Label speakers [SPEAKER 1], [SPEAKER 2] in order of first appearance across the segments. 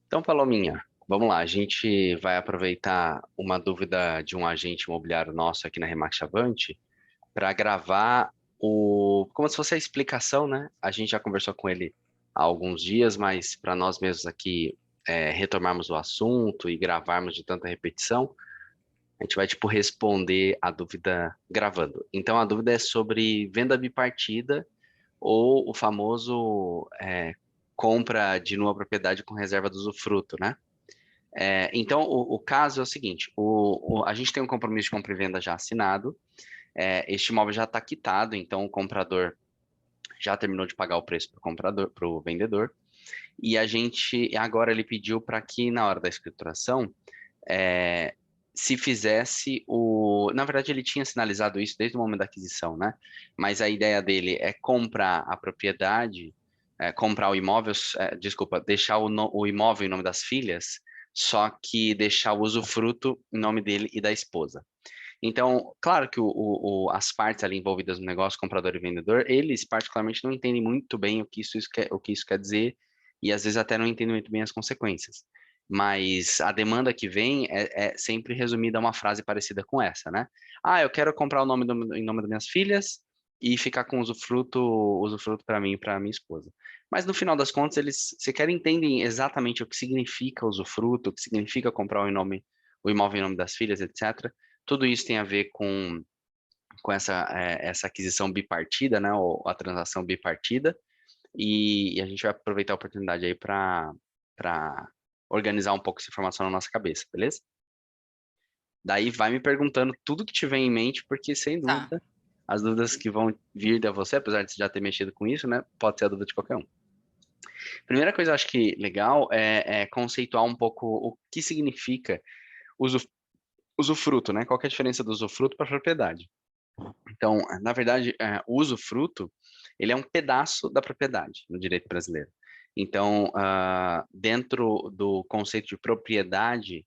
[SPEAKER 1] Então, Palominha, vamos lá. A gente vai aproveitar uma dúvida de um agente imobiliário nosso aqui na Remax Avante para gravar como se fosse a explicação, né? A gente já conversou com ele há alguns dias, mas para nós mesmos aqui retomarmos o assunto e gravarmos de tanta repetição, a gente vai, tipo, responder a dúvida gravando. Então, a dúvida é sobre venda bipartida ou o famoso compra de numa propriedade com reserva do usufruto, né? Então, o caso é o seguinte: a gente tem um compromisso de compra e venda já assinado, este imóvel já está quitado, então o comprador já terminou de pagar o preço para o comprador, para o vendedor, e a gente agora ele pediu para que na hora da escrituração é, se fizesse o. Na verdade, ele tinha sinalizado isso desde o momento da aquisição, né? Mas a ideia dele é comprar a propriedade, comprar o imóvel, desculpa, deixar o imóvel em nome das filhas, só que deixar o usufruto em nome dele e da esposa. Então, claro que as partes ali envolvidas no negócio, comprador e vendedor, eles particularmente não entendem muito bem o que isso quer dizer e às vezes até não entendem muito bem as consequências. Mas a demanda que vem é sempre resumida a uma frase parecida com essa, né? Ah, eu quero comprar em nome das minhas filhas e ficar com usufruto para mim e para minha esposa. Mas no final das contas, eles sequer entendem exatamente o que significa usufruto, o que significa comprar o imóvel em nome das filhas, etc. Tudo isso tem a ver com essa aquisição bipartida, né, ou a transação bipartida, e a gente vai aproveitar a oportunidade aí para organizar um pouco essa informação na nossa cabeça, beleza? Daí vai me perguntando tudo que tiver em mente, porque sem
[SPEAKER 2] Tá.
[SPEAKER 1] dúvida, as dúvidas que vão vir de você, apesar de você já ter mexido com isso, né, pode ser a dúvida de qualquer um. Primeira coisa, eu acho que legal é conceituar um pouco o que significa usu- usufruto, né? Qual que é a diferença do usufruto para propriedade? Então, na verdade, o usufruto, ele é um pedaço da propriedade no direito brasileiro. Então, dentro do conceito de propriedade,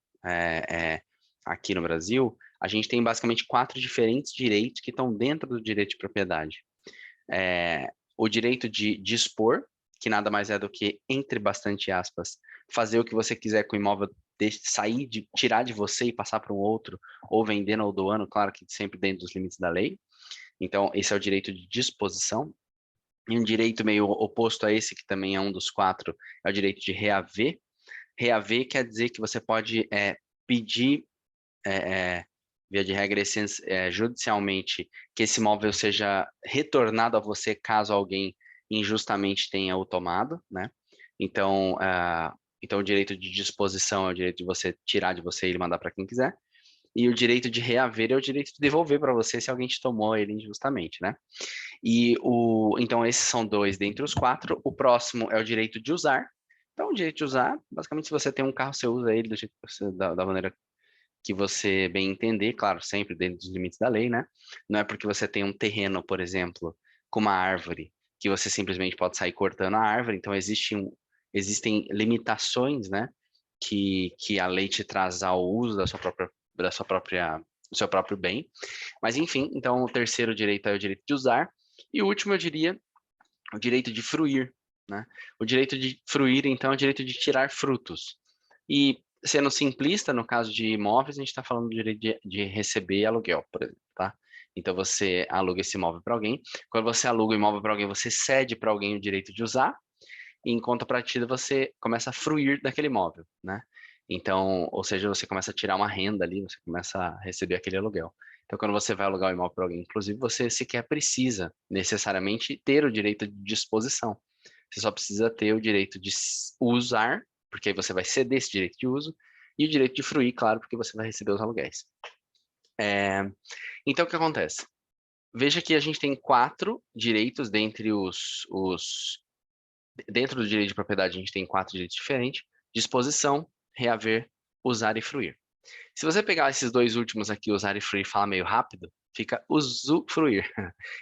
[SPEAKER 1] aqui no Brasil, a gente tem basicamente quatro diferentes direitos que estão dentro do direito de propriedade. O direito de dispor, que nada mais é do que, entre bastante aspas, fazer o que você quiser com o imóvel, tirar de você e passar para um outro, ou vendendo ou doando, claro que sempre dentro dos limites da lei. Então, esse é o direito de disposição. E um direito meio oposto a esse, que também é um dos quatro, é o direito de reaver. Reaver quer dizer que você pode pedir, é, é, via de regra, judicialmente, que esse imóvel seja retornado a você caso alguém injustamente tenha o tomado, né? Então, então o direito de disposição é o direito de você tirar de você e ele mandar para quem quiser. E o direito de reaver é o direito de devolver para você se alguém te tomou ele injustamente, né? Então, esses são dois dentre os quatro. O próximo é o direito de usar. Então, o direito de usar, basicamente, se você tem um carro, você usa ele da maneira que você bem entender, claro, sempre dentro dos limites da lei, né? Não é porque você tem um terreno, por exemplo, com uma árvore, que você simplesmente pode sair cortando a árvore. Então, existem limitações, né? Que a lei te traz ao uso do seu próprio bem. Mas, enfim, então, o terceiro direito é o direito de usar. E o último, eu diria, o direito de fruir, né? O direito de fruir, então, é o direito de tirar frutos. E, sendo simplista, no caso de imóveis, a gente está falando do direito de receber aluguel, por exemplo, tá? Então, você aluga esse imóvel para alguém. Quando você aluga o imóvel para alguém, você cede para alguém o direito de usar, e em contrapartida, você começa a fruir daquele imóvel, né? Então, ou seja, você começa a tirar uma renda ali, você começa a receber aquele aluguel. Então, quando você vai alugar o imóvel para alguém, inclusive, você sequer precisa necessariamente ter o direito de disposição. Você só precisa ter o direito de usar, porque aí você vai ceder esse direito de uso, e o direito de fruir, claro, porque você vai receber os aluguéis. É, Então, o que acontece? Veja que a gente tem quatro direitos dentro do direito de propriedade, a gente tem quatro direitos diferentes: disposição, reaver, usar e fruir. Se você pegar esses dois últimos aqui, usar e fruir, e falar meio rápido, fica usufruir.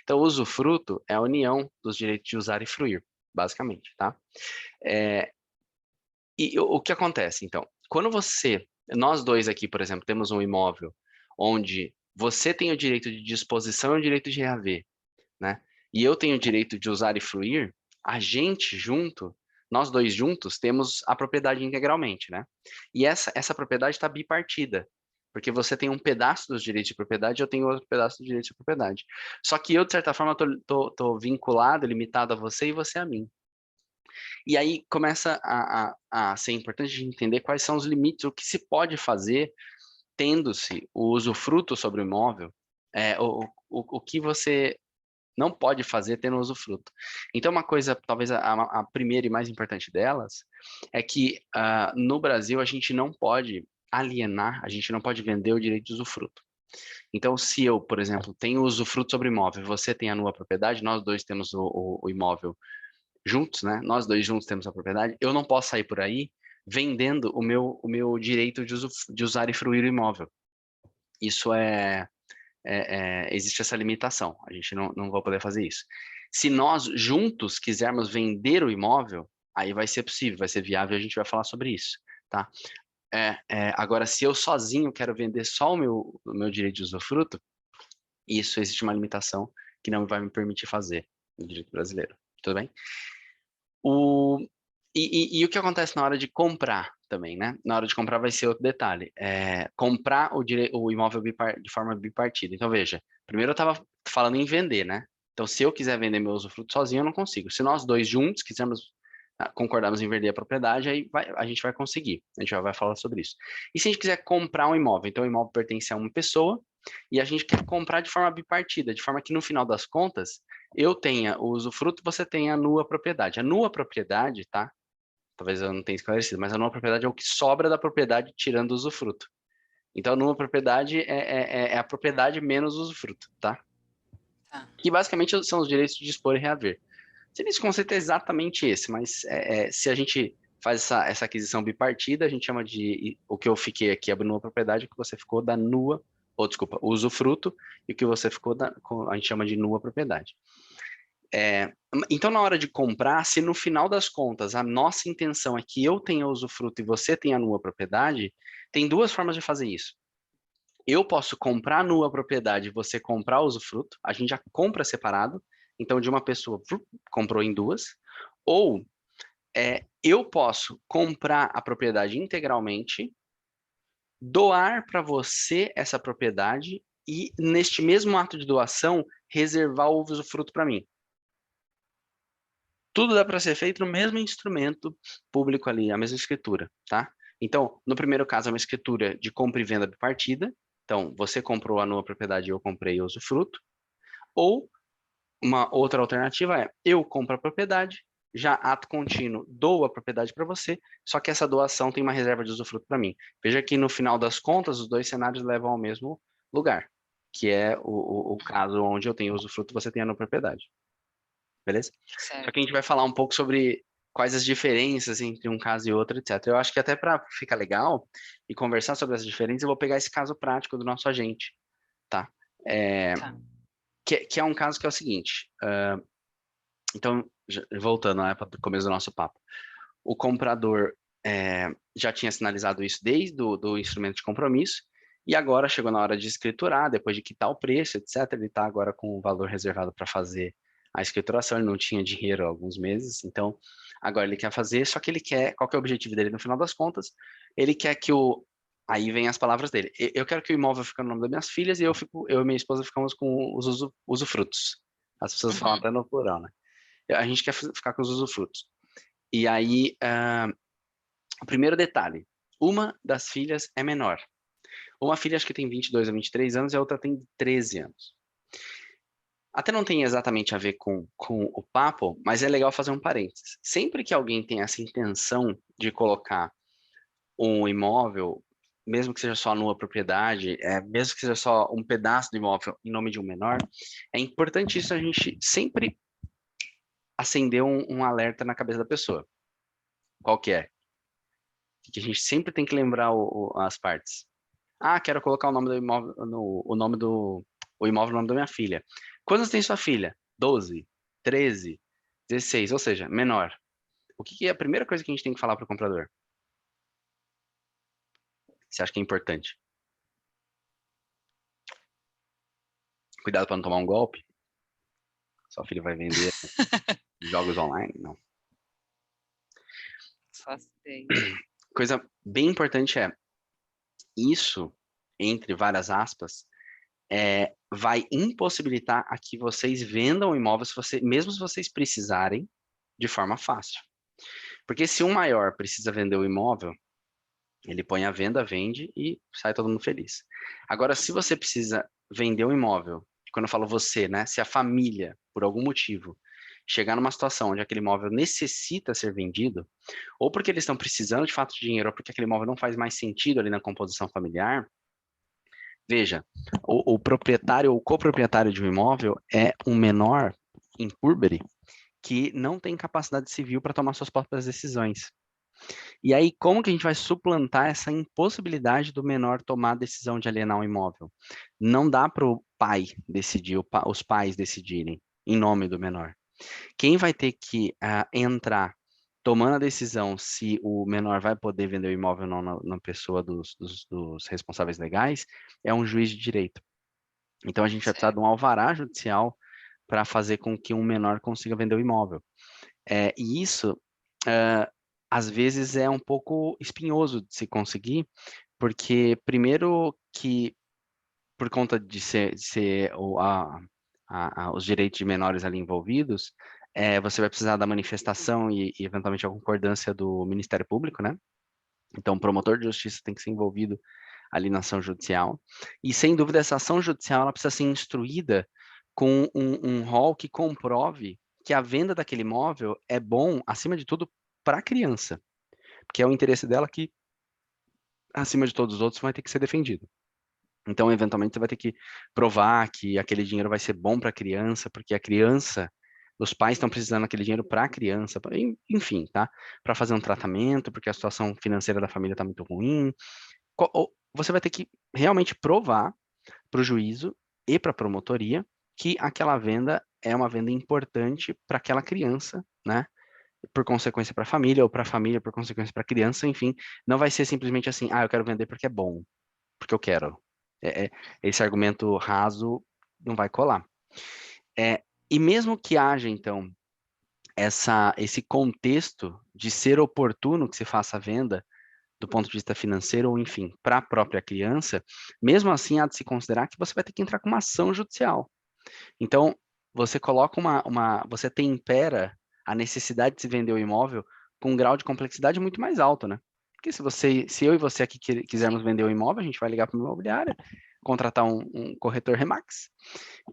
[SPEAKER 1] Então, usufruto é a união dos direitos de usar e fruir, basicamente, tá? É, e o que acontece, então? Nós dois aqui, por exemplo, temos um imóvel onde você tem o direito de disposição e o direito de reaver, né? E eu tenho o direito de usar e fruir, a gente junto nós dois juntos temos a propriedade integralmente, né? E essa propriedade está bipartida, porque você tem um pedaço dos direitos de propriedade, eu tenho outro pedaço dos direitos de propriedade. Só que eu, de certa forma, tô vinculado, limitado a você e você a mim. E aí começa a ser importante de entender quais são os limites, o que se pode fazer tendo-se o usufruto sobre o imóvel, o que você não pode fazer tendo usufruto. Então, uma coisa, talvez a primeira e mais importante delas, é que no Brasil a gente não pode alienar, a gente não pode vender o direito de usufruto. Então, se eu, por exemplo, tenho usufruto sobre o imóvel, você tem a nua propriedade, nós dois temos o imóvel juntos, né? Nós dois juntos temos a propriedade, eu não posso sair por aí vendendo o meu direito de usar e fruir o imóvel. Isso existe essa limitação, a gente não vai poder fazer isso. Se nós juntos quisermos vender o imóvel, aí vai ser possível, vai ser viável, a gente vai falar sobre isso, tá? Agora, se eu sozinho quero vender só o meu direito de usufruto, isso existe uma limitação que não vai me permitir fazer no direito brasileiro, tudo bem? E o que acontece na hora de comprar também, né? Na hora de comprar vai ser outro detalhe. Comprar o imóvel de forma bipartida. Então, veja, primeiro eu estava falando em vender, né? Então, se eu quiser vender meu usufruto sozinho, eu não consigo. Se nós dois juntos quisermos concordarmos em vender a propriedade, aí a gente vai conseguir. A gente já vai falar sobre isso. E se a gente quiser comprar um imóvel? Então, o imóvel pertence a uma pessoa e a gente quer comprar de forma bipartida, de forma que no final das contas eu tenha o usufruto, você tenha a nua propriedade. A nua propriedade, tá? Talvez eu não tenha esclarecido, mas a nua propriedade é o que sobra da propriedade tirando o usufruto. Então, a nua propriedade é a propriedade menos o usufruto, tá?
[SPEAKER 2] Tá.
[SPEAKER 1] Que basicamente são os direitos de dispor e reaver. Esse conceito é exatamente esse, mas se a gente faz essa aquisição bipartida, a gente chama de o que eu fiquei aqui, a nua propriedade, o que você ficou da nua, ou desculpa, usufruto, e o que você ficou a gente chama de nua propriedade. Então, na hora de comprar, se no final das contas a nossa intenção é que eu tenha usufruto e você tenha a nua propriedade, tem duas formas de fazer isso. Eu posso comprar a nua propriedade e você comprar o usufruto, a gente já compra separado, então de uma pessoa comprou em duas, ou eu posso comprar a propriedade integralmente, doar para você essa propriedade e, neste mesmo ato de doação, reservar o usufruto para mim. Tudo dá para ser feito no mesmo instrumento público ali, a mesma escritura, tá? Então, no primeiro caso, é uma escritura de compra e venda bipartida. Então, você comprou a nova propriedade e eu comprei o usufruto. Ou, uma outra alternativa é, eu compro a propriedade, já ato contínuo, dou a propriedade para você, só que essa doação tem uma reserva de usufruto para mim. Veja que, no final das contas, os dois cenários levam ao mesmo lugar, que é o caso onde eu tenho usufruto e você tem a nova propriedade. Beleza? Só que a
[SPEAKER 2] Certo.
[SPEAKER 1] gente vai falar um pouco sobre quais as diferenças entre um caso e outro, etc. Eu acho que até para ficar legal e conversar sobre as diferenças, eu vou pegar esse caso prático do nosso agente, tá? É,
[SPEAKER 2] Tá.
[SPEAKER 1] que é um caso que é o seguinte. Então, voltando para o começo do nosso papo. O comprador já tinha sinalizado isso desde o do instrumento de compromisso, e agora chegou na hora de escriturar, depois de quitar o preço, etc. Ele está agora com o valor reservado para fazer a escrituração, ele não tinha dinheiro há alguns meses, então agora ele quer fazer, só que ele quer, qual que é o objetivo dele no final das contas? Ele quer que aí vem as palavras dele, eu quero que o imóvel fique no nome das minhas filhas e eu e minha esposa ficamos com os usufrutos. As pessoas falam
[SPEAKER 2] Uhum.
[SPEAKER 1] até no plural, né? A gente quer ficar com os usufrutos. E aí, o primeiro detalhe, uma das filhas é menor. Uma filha acho que tem 22 a 23 anos e a outra tem 13 anos. Até não tem exatamente a ver com o papo, mas é legal fazer um parênteses. Sempre que alguém tem essa intenção de colocar um imóvel, mesmo que seja só numa propriedade, mesmo que seja só um pedaço do imóvel em nome de um menor, é importantíssimo a gente sempre acender um alerta na cabeça da pessoa. Qual que é? Que a gente sempre tem que lembrar as partes. Ah, quero colocar o nome do imóvel o imóvel no nome da minha filha. Quantos tem sua filha? 12, 13, 16, ou seja, menor. O que é a primeira coisa que a gente tem que falar para o comprador? Você acha que é importante? Cuidado para não tomar um golpe. Sua filha vai vender jogos online? Não.
[SPEAKER 2] faço ideia.
[SPEAKER 1] Coisa bem importante é, isso, entre várias aspas, vai impossibilitar a que vocês vendam o imóvel, mesmo se vocês precisarem, de forma fácil. Porque se um maior precisa vender o imóvel, ele põe à venda, vende e sai todo mundo feliz. Agora, se você precisa vender um imóvel, quando eu falo você, né? Se a família, por algum motivo, chegar numa situação onde aquele imóvel necessita ser vendido, ou porque eles estão precisando de fato de dinheiro, ou porque aquele imóvel não faz mais sentido ali na composição familiar, veja, o proprietário ou coproprietário de um imóvel é um menor impúrbere que não tem capacidade civil para tomar suas próprias decisões. E aí, como que a gente vai suplantar essa impossibilidade do menor tomar a decisão de alienar um imóvel? Não dá para o pai decidir, os pais decidirem em nome do menor. Quem vai ter que entrar tomando a decisão se o menor vai poder vender o imóvel ou não na pessoa dos responsáveis legais é um juiz de direito. Então, a gente vai precisar de um alvará judicial para fazer com que um menor consiga vender o imóvel. E isso, às vezes, é um pouco espinhoso de se conseguir, porque, primeiro, que por conta de ser os direitos de menores ali envolvidos, você vai precisar da manifestação e, eventualmente, a concordância do Ministério Público, né? Então, o promotor de justiça tem que ser envolvido ali na ação judicial. E, sem dúvida, essa ação judicial ela precisa ser instruída com um rol que comprove que a venda daquele imóvel é bom, acima de tudo, para a criança, porque é o interesse dela que, acima de todos os outros, vai ter que ser defendido. Então, eventualmente, você vai ter que provar que aquele dinheiro vai ser bom para a criança, porque a criança, os pais estão precisando daquele dinheiro para a criança, enfim, tá? Para fazer um tratamento, porque a situação financeira da família está muito ruim. Você vai ter que realmente provar para o juízo e para a promotoria que aquela venda é uma venda importante para aquela criança, né? Por consequência para a família, ou para a família por consequência para a criança, enfim, não vai ser simplesmente assim, eu quero vender porque é bom, porque eu quero. Esse argumento raso não vai colar. E mesmo que haja, então, esse contexto de ser oportuno que se faça a venda, do ponto de vista financeiro, ou enfim, para a própria criança, mesmo assim há de se considerar que você vai ter que entrar com uma ação judicial. Então, você coloca você tempera a necessidade de se vender o imóvel com um grau de complexidade muito mais alto, né? Porque se eu e você aqui quisermos vender o imóvel, a gente vai ligar para uma imobiliária, contratar um corretor Remax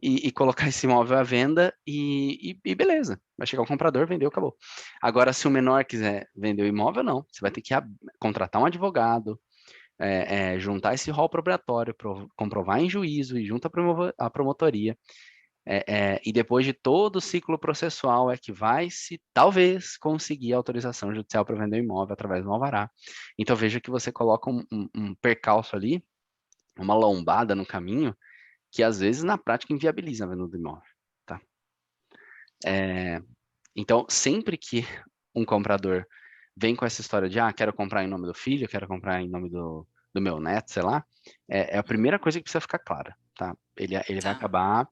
[SPEAKER 1] e colocar esse imóvel à venda e beleza. Vai chegar o comprador, vendeu, acabou. Agora, se o menor quiser vender o imóvel, não. Você vai ter que contratar um advogado, juntar esse rol probatório, comprovar em juízo e junto à promotoria. E depois de todo o ciclo processual é que vai se, talvez, conseguir autorização judicial para vender o imóvel através do alvará. Então veja que você coloca um percalço ali, uma lombada no caminho, que às vezes na prática inviabiliza a venda do imóvel. Tá? Então, sempre que um comprador vem com essa história de quero comprar em nome do filho, quero comprar em nome do meu neto, sei lá, é a primeira coisa que precisa ficar clara. Tá? Ele vai acabar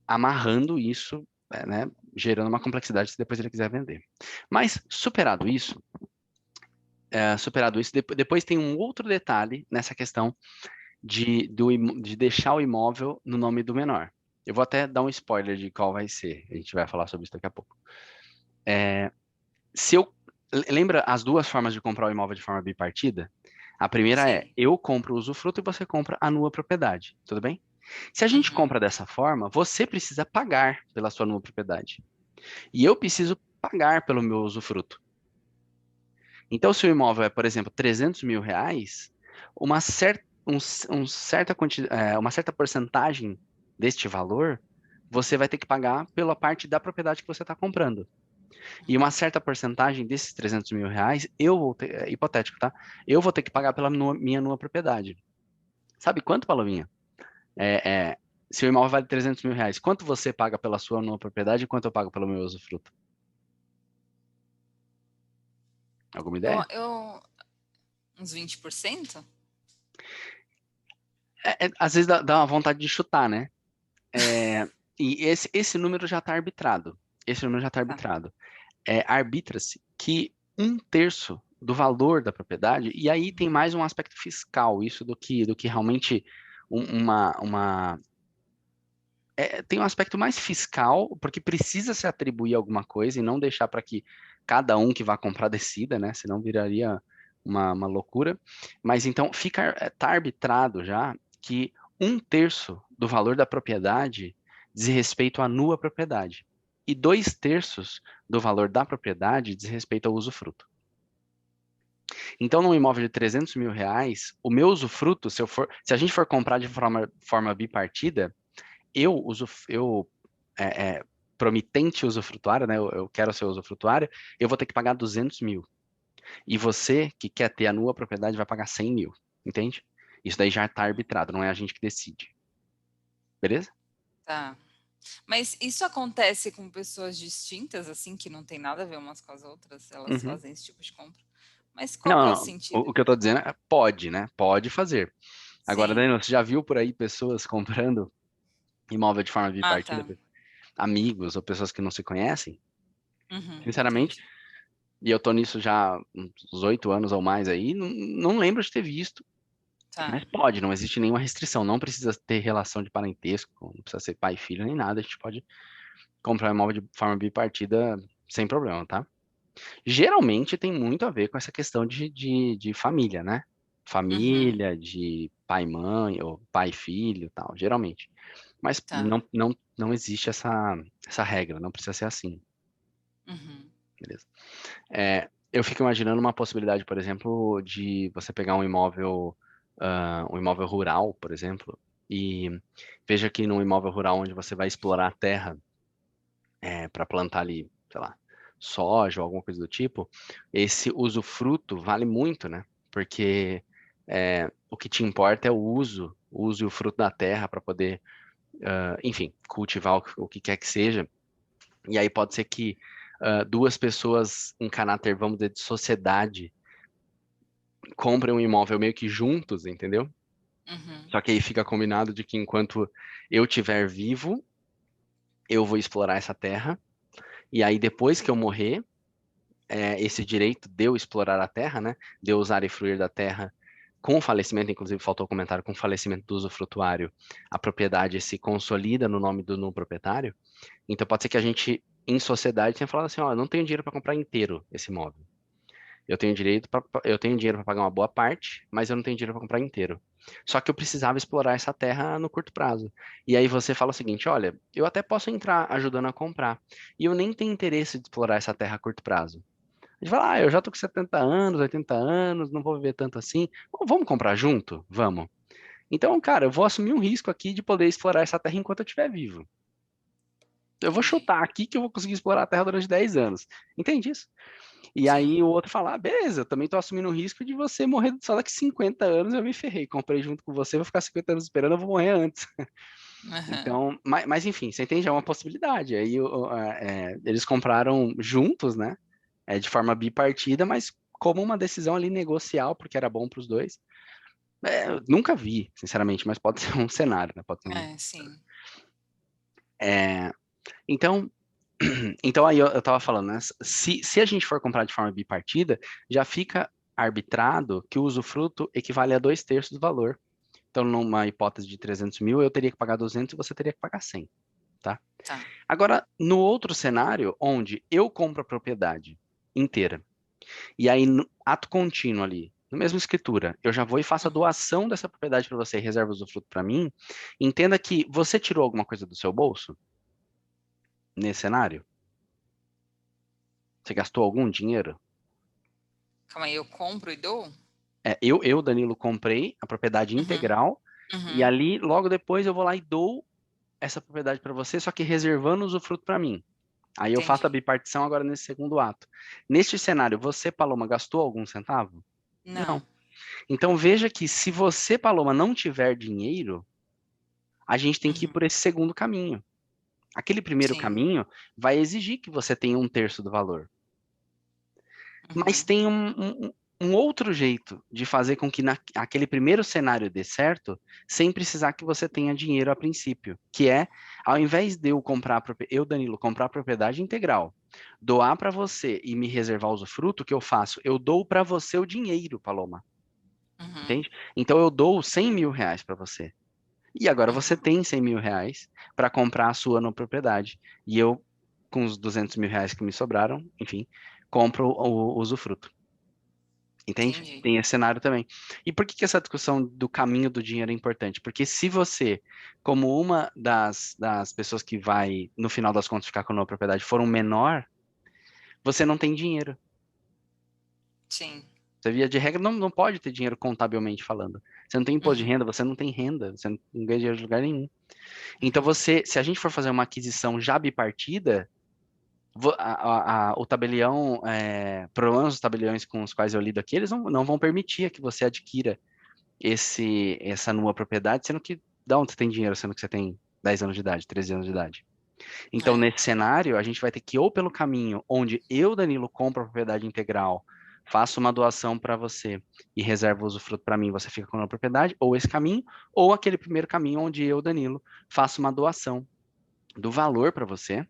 [SPEAKER 1] amarrando isso, né, gerando uma complexidade se depois ele quiser vender. Mas, superado isso, depois tem um outro detalhe nessa questão de deixar o imóvel no nome do menor. Eu vou até dar um spoiler de qual vai ser, a gente vai falar sobre isso daqui a pouco. Lembra as duas formas de comprar o imóvel de forma bipartida? A primeira é,
[SPEAKER 2] Sim.
[SPEAKER 1] eu compro o usufruto e você compra a nua propriedade, tudo bem? Se a gente compra dessa forma, você precisa pagar pela sua nua propriedade. E eu preciso pagar pelo meu usufruto. Então, se o imóvel é, por exemplo, 300 mil reais, uma certa porcentagem deste valor, você vai ter que pagar pela parte da propriedade que você está comprando. E uma certa porcentagem desses 300 mil reais, eu vou ter, hipotético, tá? Eu vou ter que pagar pela minha nua propriedade. Sabe quanto, Palominha? É, se o imóvel vale 300 mil reais, quanto você paga pela sua nova propriedade e quanto eu pago pelo meu usufruto? Alguma ideia?
[SPEAKER 2] Uns 20%?
[SPEAKER 1] Às vezes dá uma vontade de chutar, né? E esse número já está arbitrado. Esse número já está
[SPEAKER 2] Tá.
[SPEAKER 1] arbitrado. Arbitra-se que um terço do valor da propriedade, e aí tem mais um aspecto fiscal, isso do que realmente uma tem um aspecto mais fiscal, porque precisa se atribuir alguma coisa e não deixar para que cada um que vá comprar decida, né? Senão viraria uma loucura. Mas então tá arbitrado já que um terço do valor da propriedade diz respeito à nua propriedade. E dois terços do valor da propriedade diz respeito ao usufruto. Então, num imóvel de 300 mil reais, o meu usufruto, se a gente for comprar de forma bipartida, eu promitente usufrutuário, né? Eu quero ser usufrutuário, eu vou ter que pagar 200 mil. E você, que quer ter a nua propriedade, vai pagar 100 mil. Entende? Isso daí já está arbitrado, não é a gente que decide. Beleza?
[SPEAKER 2] Tá. Mas isso acontece com pessoas distintas, assim, que não tem nada a ver umas com as outras? Elas
[SPEAKER 1] Uhum.
[SPEAKER 2] fazem esse tipo de compra? Mas qual
[SPEAKER 1] Não,
[SPEAKER 2] que é o
[SPEAKER 1] não. O
[SPEAKER 2] sentido?
[SPEAKER 1] que eu tô dizendo é pode, né? Pode fazer. Agora,
[SPEAKER 2] Sim.
[SPEAKER 1] Danilo, você já viu por aí pessoas comprando imóvel de forma
[SPEAKER 2] Ah,
[SPEAKER 1] bipartida?
[SPEAKER 2] tá.
[SPEAKER 1] Amigos ou pessoas que não se conhecem?
[SPEAKER 2] Uhum,
[SPEAKER 1] Sinceramente,
[SPEAKER 2] entendi.
[SPEAKER 1] e eu tô nisso já uns 8 anos ou mais aí, não lembro de ter visto.
[SPEAKER 2] Tá.
[SPEAKER 1] Mas pode, não existe nenhuma restrição. Não precisa ter relação de parentesco, não precisa ser pai e filho nem nada. A gente pode comprar um imóvel de forma bipartida sem problema, tá? Geralmente tem muito a ver com essa questão de família, né?
[SPEAKER 2] Uhum,
[SPEAKER 1] Família, de pai e mãe, ou pai e filho, tal, geralmente. Mas
[SPEAKER 2] tá.
[SPEAKER 1] não existe essa regra, não precisa ser assim,
[SPEAKER 2] Uhum,
[SPEAKER 1] beleza? Eu fico imaginando uma possibilidade, por exemplo, de você pegar um imóvel rural, por exemplo, e veja que num imóvel rural onde você vai explorar a terra para plantar ali, sei lá, soja ou alguma coisa do tipo, esse usufruto vale muito, né? Porque o que te importa é o uso e o fruto da terra para poder, enfim, cultivar o que quer que seja. E aí pode ser que duas pessoas em caráter, vamos dizer, de sociedade comprem um imóvel meio que juntos, entendeu?
[SPEAKER 2] uhum,
[SPEAKER 1] Só que aí fica combinado de que enquanto eu estiver vivo, eu vou explorar essa terra. E aí depois que eu morrer, esse direito de eu explorar a terra, né? De eu usar e fruir da terra com o falecimento, inclusive faltou um comentário, com o falecimento do usufrutuário, a propriedade se consolida no nome do proprietário. Então pode ser que a gente, em sociedade, tenha falado assim, ó, eu não tenho dinheiro para comprar inteiro esse imóvel. Eu tenho dinheiro para pagar uma boa parte, mas eu não tenho dinheiro para comprar inteiro. Só que eu precisava explorar essa terra no curto prazo. E aí você fala o seguinte, olha, eu até posso entrar ajudando a comprar, e eu nem tenho interesse de explorar essa terra a curto prazo. A gente fala, eu já tô com 70 anos, 80 anos, não vou viver tanto assim. Bom, vamos comprar junto? Vamos. Então, cara, eu vou assumir um risco aqui de poder explorar essa terra enquanto eu estiver vivo. Eu vou
[SPEAKER 2] entendi.
[SPEAKER 1] chutar aqui que eu vou conseguir explorar a terra durante 10 anos. Entende isso? E
[SPEAKER 2] Sim.
[SPEAKER 1] aí o outro fala, beleza, eu também tô assumindo o risco de você morrer só daqui 50 anos, eu me ferrei, comprei junto com você, vou ficar 50 anos esperando, eu vou morrer antes.
[SPEAKER 2] Aham.
[SPEAKER 1] Então, mas enfim, você entende? É uma possibilidade. Aí eles compraram juntos, né? De forma bipartida, mas como uma decisão ali negocial, porque era bom para os dois. Eu nunca vi, sinceramente, mas pode ser um cenário, né? Pode ser um...
[SPEAKER 2] É, sim.
[SPEAKER 1] É, então, então aí eu tava falando, né? Se a gente for comprar de forma bipartida, já fica arbitrado que o usufruto equivale a dois terços do valor. Então, numa hipótese de 300 mil, eu teria que pagar 200 e você teria que pagar 100, tá?
[SPEAKER 2] Tá.
[SPEAKER 1] Agora, no outro cenário, onde eu compro a propriedade inteira, e aí, no ato contínuo ali, na mesma escritura, eu já vou e faço a
[SPEAKER 2] Uhum.
[SPEAKER 1] doação dessa propriedade para você e reserva o usufruto para mim, entenda que você tirou alguma coisa do seu bolso nesse cenário? Você gastou algum dinheiro?
[SPEAKER 2] Calma aí, eu compro e dou?
[SPEAKER 1] Danilo, comprei a propriedade
[SPEAKER 2] Uhum,
[SPEAKER 1] integral e
[SPEAKER 2] uhum,
[SPEAKER 1] ali, logo depois, eu vou lá e dou essa propriedade para você, só que reservando o usufruto para mim. Aí eu faço a
[SPEAKER 2] entendi.
[SPEAKER 1] bipartição agora nesse segundo ato. Neste cenário, você, Paloma, gastou algum centavo?
[SPEAKER 2] Não.
[SPEAKER 1] Não. Então veja que se você, Paloma, não tiver dinheiro, a gente tem que ir
[SPEAKER 2] Uhum,
[SPEAKER 1] por esse segundo caminho. Aquele primeiro
[SPEAKER 2] sim.
[SPEAKER 1] caminho vai exigir que você tenha um terço do valor. Mas
[SPEAKER 2] Uhum,
[SPEAKER 1] tem um outro jeito de fazer com que aquele primeiro cenário dê certo, sem precisar que você tenha dinheiro a princípio, que é, ao invés de eu comprar, eu, Danilo, comprar a propriedade integral, doar para você e me reservar usufruto, o que eu faço? Eu dou para você o dinheiro, Paloma, entende? Então eu dou 100 mil reais para você. E agora você tem 100 mil reais para comprar a sua nova propriedade. E eu, com os 200 mil reais que me sobraram, enfim, compro o usufruto. Entende?
[SPEAKER 2] Entendi.
[SPEAKER 1] Tem esse cenário também. E por que que essa discussão do caminho do dinheiro é importante? Porque se você, como uma das pessoas que vai, no final das contas, ficar com a nova propriedade, for um menor, você não tem dinheiro.
[SPEAKER 2] Sim.
[SPEAKER 1] Você, via de regra, não pode ter dinheiro contabilmente falando. Você não tem imposto de
[SPEAKER 2] Uhum.
[SPEAKER 1] renda, você não tem renda, você não ganha dinheiro de lugar nenhum. Então,
[SPEAKER 2] Uhum.
[SPEAKER 1] se a gente for fazer uma aquisição já bipartida, o tabelião, pelo menos os tabeliões com os quais eu lido aqui, eles não vão permitir que você adquira essa nova propriedade, sendo que, da onde você tem dinheiro, sendo que você tem 10 anos de idade, 13 anos de idade. Então,
[SPEAKER 2] É.
[SPEAKER 1] nesse cenário, a gente vai ter que ir ou pelo caminho onde eu, Danilo, compro a propriedade integral, faço uma doação para você e reservo o usufruto para mim, você fica com a propriedade, ou esse caminho, ou aquele primeiro caminho onde eu, Danilo, faço uma doação do valor para você,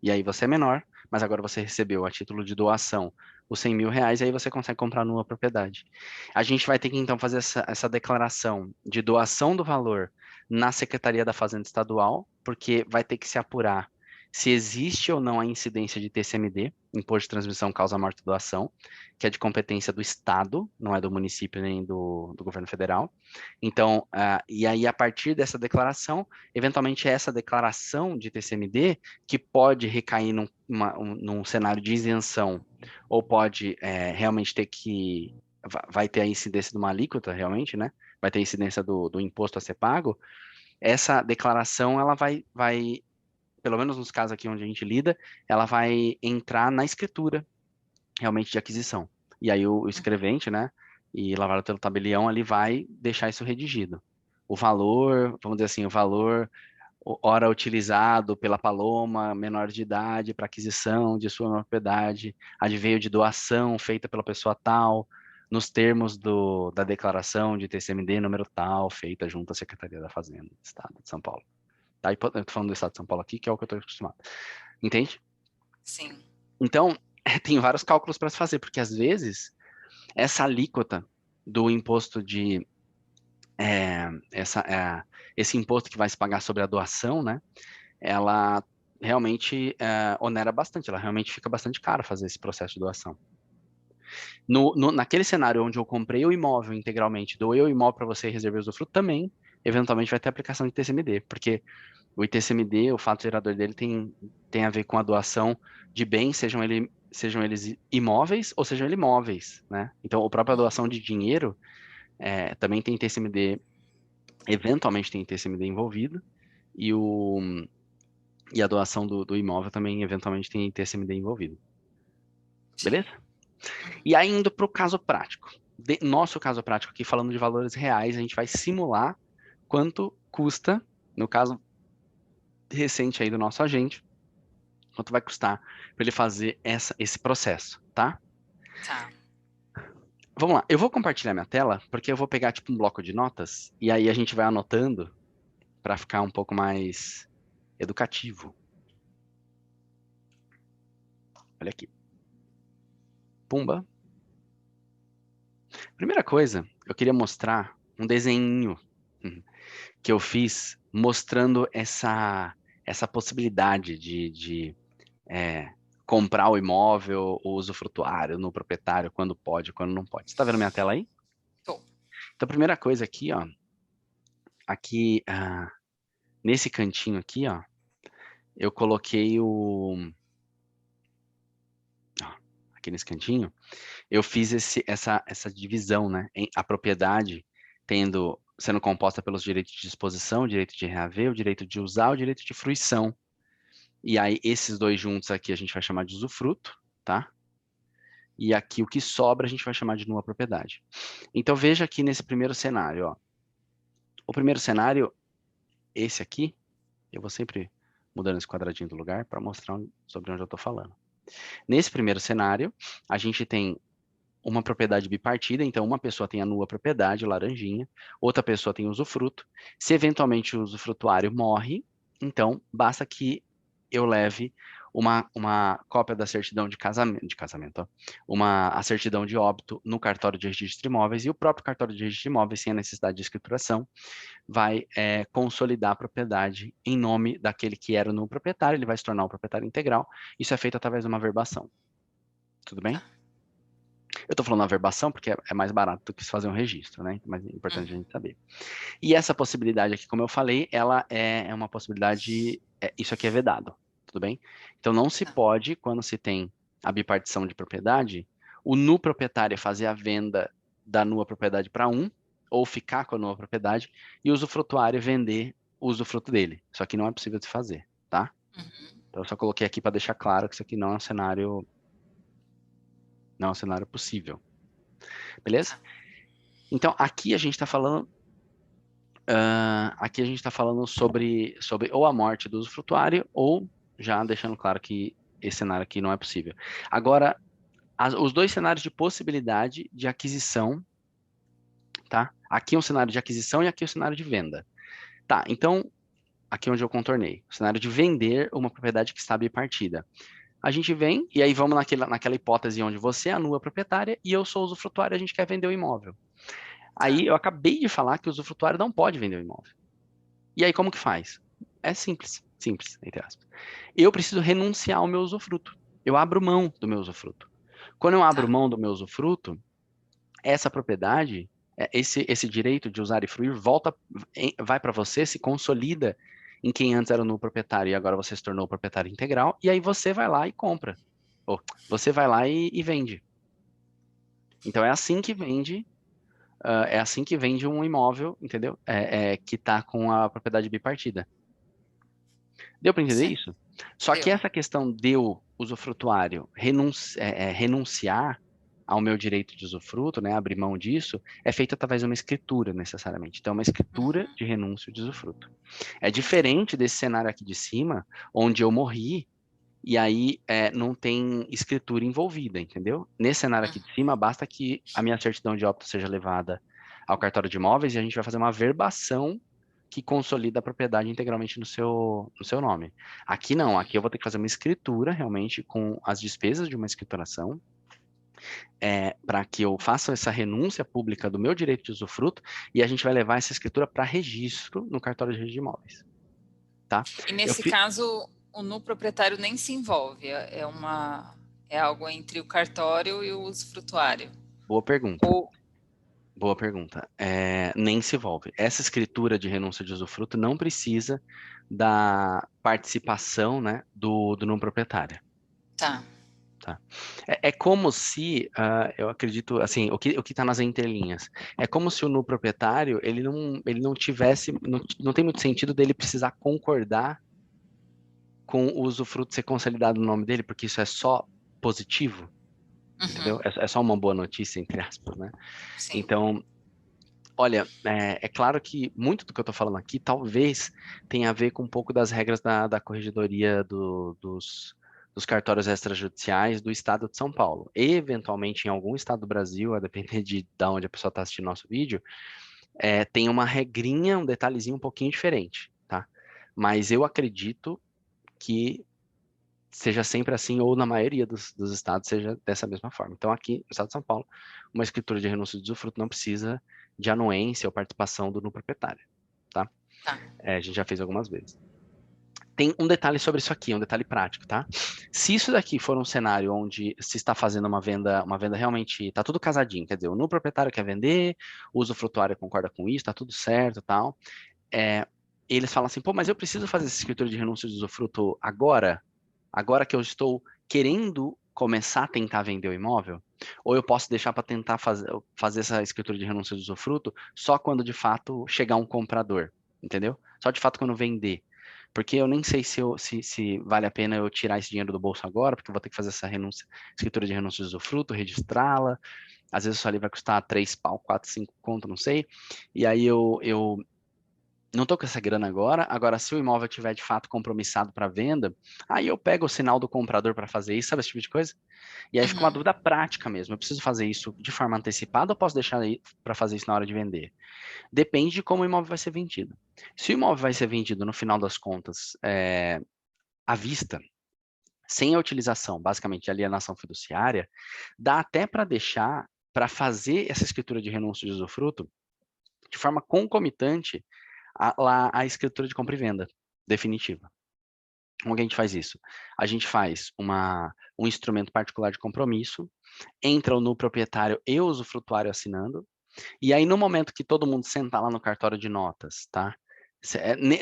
[SPEAKER 1] e aí você é menor, mas agora você recebeu a título de doação os 100 mil reais, e aí você consegue comprar numa propriedade. A gente vai ter que então fazer essa declaração de doação do valor na Secretaria da Fazenda Estadual, porque vai ter que se apurar se existe ou não a incidência de TCMD, Imposto de Transmissão Causa Morte e Doação, que é de competência do Estado, não é do município nem do governo federal. Então, e aí a partir dessa declaração, eventualmente essa declaração de TCMD que pode recair num cenário de isenção, ou pode realmente ter que. Vai ter a incidência de uma alíquota, realmente, né? Vai ter a incidência do imposto a ser pago. Essa declaração, ela vai, pelo menos nos casos aqui onde a gente lida, ela vai entrar na escritura, realmente, de aquisição. E aí o escrevente, né? E lavado pelo tabelião, ele vai deixar isso redigido. O valor, vamos dizer assim, o valor hora utilizado pela Paloma, menor de idade, para aquisição de sua propriedade, adveio de doação feita pela pessoa tal, nos termos da declaração de TCMD número tal, feita junto à Secretaria da Fazenda do Estado de São Paulo. Tá? Eu tô falando do Estado de São Paulo aqui, que é o que eu estou acostumado. Entende?
[SPEAKER 2] Sim.
[SPEAKER 1] Então, tem vários cálculos para se fazer, porque às vezes essa alíquota do imposto de é, essa, é, esse imposto que vai se pagar sobre a doação, né? Ela realmente onera bastante, ela realmente fica bastante caro fazer esse processo de doação. Naquele cenário onde eu comprei o imóvel integralmente, doei o imóvel para você e reservei o usufruto, também, eventualmente, vai ter aplicação de ITCMD, porque o ITCMD, o fato gerador dele, tem a ver com a doação de bens, sejam eles imóveis ou sejam eles móveis, né? Então, a própria doação de dinheiro também tem ITCMD, eventualmente tem ITCMD envolvido, e a doação do imóvel também, eventualmente, tem TCMD envolvido.
[SPEAKER 2] Sim.
[SPEAKER 1] Beleza? E aí, indo para o caso prático. Nosso caso prático aqui, falando de valores reais, a gente vai simular quanto custa, no caso recente aí do nosso agente, quanto vai custar para ele fazer esse processo, tá?
[SPEAKER 2] Tá.
[SPEAKER 1] Vamos lá, eu vou compartilhar minha tela, porque eu vou pegar tipo um bloco de notas, e aí a gente vai anotando para ficar um pouco mais educativo. Olha aqui. Pumba. Primeira coisa, eu queria mostrar um desenho que eu fiz mostrando essa possibilidade de comprar o imóvel ou usufrutuário no proprietário, quando pode, quando não pode. Você está vendo minha tela aí?
[SPEAKER 2] Tô.
[SPEAKER 1] Então, a primeira coisa aqui, ó, aqui, nesse cantinho aqui, ó, eu coloquei ó, aqui nesse cantinho, eu fiz essa divisão, né? A propriedade sendo composta pelos direitos de disposição, o direito de reaver, o direito de usar, o direito de fruição. E aí, esses dois juntos aqui a gente vai chamar de usufruto, tá? E aqui o que sobra a gente vai chamar de nua propriedade. Então, veja aqui nesse primeiro cenário, ó. O primeiro cenário, esse aqui, eu vou sempre mudando esse quadradinho do lugar para mostrar sobre onde eu estou falando. Nesse primeiro cenário, a gente tem uma propriedade bipartida, então uma pessoa tem a nua propriedade, laranjinha, outra pessoa tem usufruto. Se eventualmente o usufrutuário morre, então basta que eu leve uma cópia da certidão de casamento, ó, a certidão de óbito no cartório de registro de imóveis, e o próprio cartório de registro de imóveis, sem a necessidade de escrituração, vai consolidar a propriedade em nome daquele que era no proprietário, ele vai se tornar o proprietário integral. Isso é feito através de uma verbação. Tudo bem? Eu estou falando a verbação porque é mais barato do que se fazer um registro, né? Mas é importante a gente saber. E essa possibilidade aqui, como eu falei, ela é uma possibilidade, isso aqui é vedado, tudo bem? Então não se pode, quando se tem a bipartição de propriedade, o nu proprietário fazer a venda da nua propriedade para um, ou ficar com a nua propriedade, e o usufrutuário vender o usufruto dele. Isso aqui não é possível de fazer, tá? Então eu só coloquei aqui para deixar claro que isso aqui não é um cenário, não é um cenário possível. Beleza? Então aqui a gente está falando sobre ou a morte do usufrutuário, ou já deixando claro que esse cenário aqui não é possível. Agora, os dois cenários de possibilidade de aquisição, tá? Aqui é um cenário de aquisição e aqui é um cenário de venda. Tá, então, aqui é onde eu contornei. O cenário de vender uma propriedade que está bipartida. A gente vem, e aí vamos naquela hipótese onde você é a nua proprietária e eu sou o usufrutuário e a gente quer vender o imóvel. Aí eu acabei de falar que o usufrutuário não pode vender o imóvel. E aí, como que faz? É simples, entre aspas. Eu preciso renunciar ao meu usufruto. Eu abro mão do meu usufruto. Quando eu abro mão do meu usufruto, essa propriedade, esse direito de usar e fruir, vai para você, se consolida em quem antes era o proprietário e agora você se tornou o proprietário integral, e aí você vai lá e compra. Ou você vai lá e vende. Então é assim que vende um imóvel, entendeu? Que está com a propriedade bipartida. Deu para entender isso? Só que essa questão de eu, usufrutuário, renunciar ao meu direito de usufruto, né, abrir mão disso, é feita através de uma escritura, necessariamente. Então, uma escritura de renúncio de usufruto. É diferente desse cenário aqui de cima, onde eu morri, e aí não tem escritura envolvida, entendeu? Nesse cenário aqui de cima, basta que a minha certidão de óbito seja levada ao cartório de imóveis e a gente vai fazer uma verbação que consolida a propriedade integralmente no seu nome. Aqui não, aqui eu vou ter que fazer uma escritura realmente com as despesas de uma escrituração, para que eu faça essa renúncia pública do meu direito de usufruto e a gente vai levar essa escritura para registro no cartório de registro de imóveis. Tá?
[SPEAKER 2] E nesse caso, o nu proprietário nem se envolve, é algo entre o cartório e o usufrutuário.
[SPEAKER 1] Boa pergunta. Boa pergunta. Nem se envolve. Essa escritura de renúncia de usufruto não precisa da participação, né, do não proprietário.
[SPEAKER 2] Tá.
[SPEAKER 1] É como se, eu acredito, assim, o que está nas entrelinhas, é como se o no proprietário, ele não tivesse, não tem muito sentido dele precisar concordar com o usufruto ser consolidado no nome dele, porque isso é só positivo, entendeu? É só uma boa notícia, entre aspas, né?
[SPEAKER 2] Sim.
[SPEAKER 1] Então, olha, é claro que muito do que eu estou falando aqui talvez tenha a ver com um pouco das regras da corregedoria dos cartórios extrajudiciais do estado de São Paulo. Eventualmente, em algum estado do Brasil, a depender de onde a pessoa está assistindo nosso vídeo, tem uma regrinha, um detalhezinho um pouquinho diferente, tá? Mas eu acredito que seja sempre assim, ou na maioria dos estados seja dessa mesma forma. Então, aqui no estado de São Paulo, uma escritura de renúncia de usufruto não precisa de anuência ou participação do proprietário, tá? A gente já fez algumas vezes. Tem um detalhe sobre isso aqui, um detalhe prático, tá? Se isso daqui for um cenário onde se está fazendo uma venda realmente, tá tudo casadinho, quer dizer, o proprietário quer vender, o usufrutuário concorda com isso, tá tudo certo e tal, eles falam assim, pô, mas eu preciso fazer essa escritura de renúncia de usufruto agora que eu estou querendo começar a tentar vender o imóvel, ou eu posso deixar para tentar fazer essa escritura de renúncia de usufruto só quando de fato chegar um comprador, entendeu? Só de fato quando vender. Porque eu nem sei se vale a pena eu tirar esse dinheiro do bolso agora, porque eu vou ter que fazer essa escritura de renúncia de usufruto, registrá-la. Às vezes isso ali vai custar 3 pau, 4, 5 conto, não sei. E aí eu não estou com essa grana agora se o imóvel estiver de fato compromissado para venda, aí eu pego o sinal do comprador para fazer isso, sabe esse tipo de coisa? E aí fica uma dúvida prática mesmo, eu preciso fazer isso de forma antecipada ou posso deixar para fazer isso na hora de vender? Depende de como o imóvel vai ser vendido. Se o imóvel vai ser vendido no final das contas à vista, sem a utilização, basicamente, de alienação fiduciária, dá até para fazer essa escritura de renúncia de usufruto de forma concomitante à escritura de compra e venda definitiva. Como que a gente faz isso? A gente faz um instrumento particular de compromisso, entra no proprietário e o usufrutuário assinando, e aí no momento que todo mundo sentar lá no cartório de notas, tá?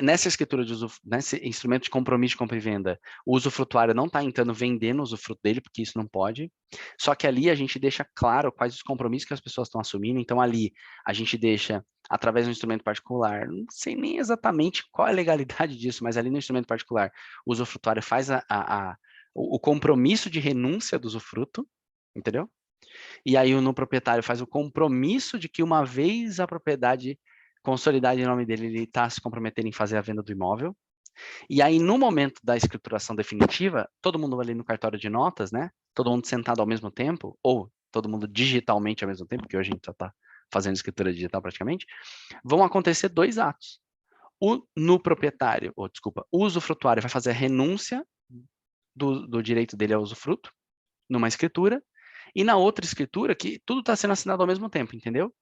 [SPEAKER 1] Nessa escritura nesse instrumento de compromisso de compra e venda, o usufrutuário não está entrando vendendo o usufruto dele, porque isso não pode. Só que ali a gente deixa claro quais os compromissos que as pessoas estão assumindo. Então ali a gente deixa, através de um instrumento particular, não sei nem exatamente qual é a legalidade disso, mas ali no instrumento particular, o usufrutuário faz o compromisso de renúncia do usufruto, entendeu? E aí o no proprietário faz o compromisso de que uma vez a propriedade consolidada em nome dele, ele está se comprometendo em fazer a venda do imóvel. E aí no momento da escrituração definitiva, todo mundo ali no cartório de notas, né? Todo mundo sentado ao mesmo tempo, ou todo mundo digitalmente ao mesmo tempo, porque hoje a gente já está fazendo escritura digital praticamente, vão acontecer dois atos. O no proprietário, ou desculpa, o usufrutuário vai fazer a renúncia do direito dele ao usufruto, numa escritura, e na outra escritura, que tudo está sendo assinado ao mesmo tempo, entendeu?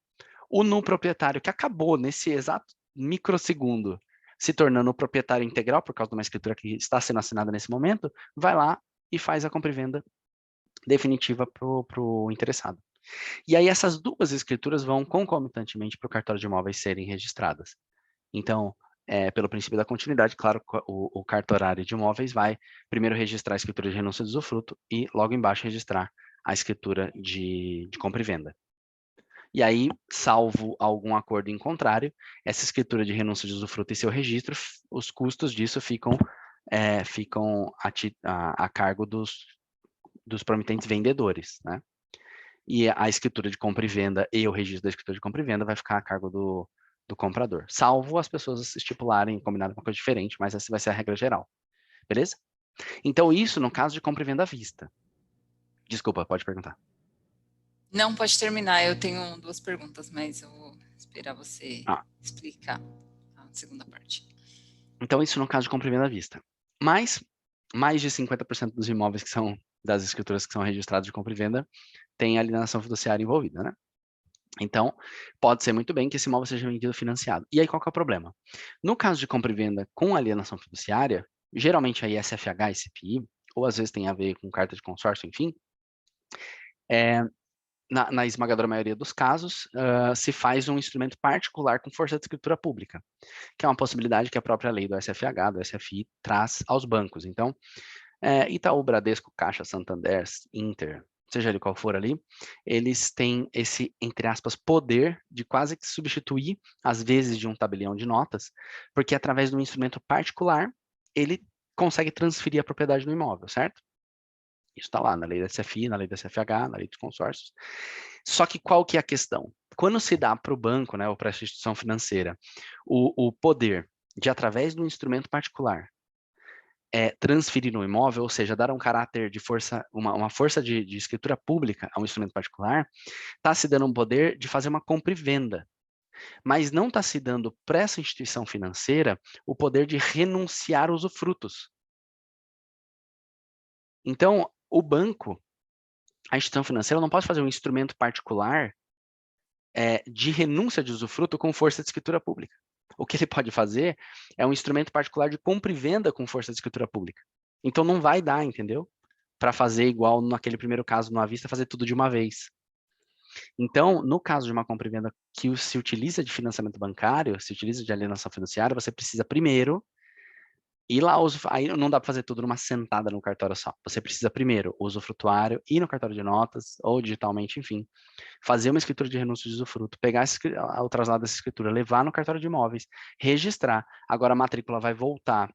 [SPEAKER 1] O no proprietário, que acabou nesse exato microsegundo se tornando o proprietário integral, por causa de uma escritura que está sendo assinada nesse momento, vai lá e faz a compra e venda definitiva para o interessado. E aí essas duas escrituras vão concomitantemente para o cartório de imóveis serem registradas. Então, pelo princípio da continuidade, claro, o cartorário de imóveis vai primeiro registrar a escritura de renúncia de usufruto e logo embaixo registrar a escritura de compra e venda. E aí, salvo algum acordo em contrário, essa escritura de renúncia de usufruto e seu registro, os custos disso ficam a cargo dos promitentes vendedores, né? E a escritura de compra e venda e o registro da escritura de compra e venda vai ficar a cargo do comprador, salvo as pessoas estipularem, combinarem uma coisa diferente, mas essa vai ser a regra geral, beleza? Então, isso no caso de compra e venda à vista. Desculpa, pode perguntar.
[SPEAKER 2] Não, pode terminar. Eu tenho duas perguntas, mas eu vou esperar você explicar a segunda parte.
[SPEAKER 1] Então, isso no caso de compra e venda à vista. Mas, mais de 50% dos imóveis que são, das escrituras que são registradas de compra e venda, tem alienação fiduciária envolvida, né? Então, pode ser muito bem que esse imóvel seja vendido financiado. E aí, qual que é o problema? No caso de compra e venda com alienação fiduciária, geralmente aí SFH e CPI, ou às vezes tem a ver com carta de consórcio, enfim, na esmagadora maioria dos casos, se faz um instrumento particular com força de escritura pública, que é uma possibilidade que a própria lei do SFH, do SFI, traz aos bancos. Então, Itaú, Bradesco, Caixa, Santander, Inter, seja ele qual for ali, eles têm esse, entre aspas, poder de quase que substituir, às vezes, de um tabelião de notas, porque através de um instrumento particular, ele consegue transferir a propriedade do imóvel, certo? Isso está lá na lei da SFI, na lei da SFH, na lei dos consórcios. Só que qual que é a questão? Quando se dá para o banco, né, ou para a instituição financeira, o poder de, através de um instrumento particular, transferir no imóvel, ou seja, dar um caráter de força, uma força de escritura pública a um instrumento particular, está se dando um poder de fazer uma compra e venda, mas não está se dando para essa instituição financeira o poder de renunciar usufrutos. Então, o banco, a instituição financeira, não pode fazer um instrumento particular de renúncia de usufruto com força de escritura pública. O que ele pode fazer é um instrumento particular de compra e venda com força de escritura pública. Então não vai dar, entendeu? Para fazer igual naquele primeiro caso no à vista, fazer tudo de uma vez. Então, no caso de uma compra e venda que se utiliza de financiamento bancário, se utiliza de alienação fiduciária, você precisa primeiro ir lá, aí não dá para fazer tudo numa sentada no cartório só. Você precisa primeiro o usufrutuário, ir no cartório de notas, ou digitalmente, enfim, fazer uma escritura de renúncia de usufruto, pegar o traslado dessa escritura, levar no cartório de imóveis, registrar. Agora a matrícula vai voltar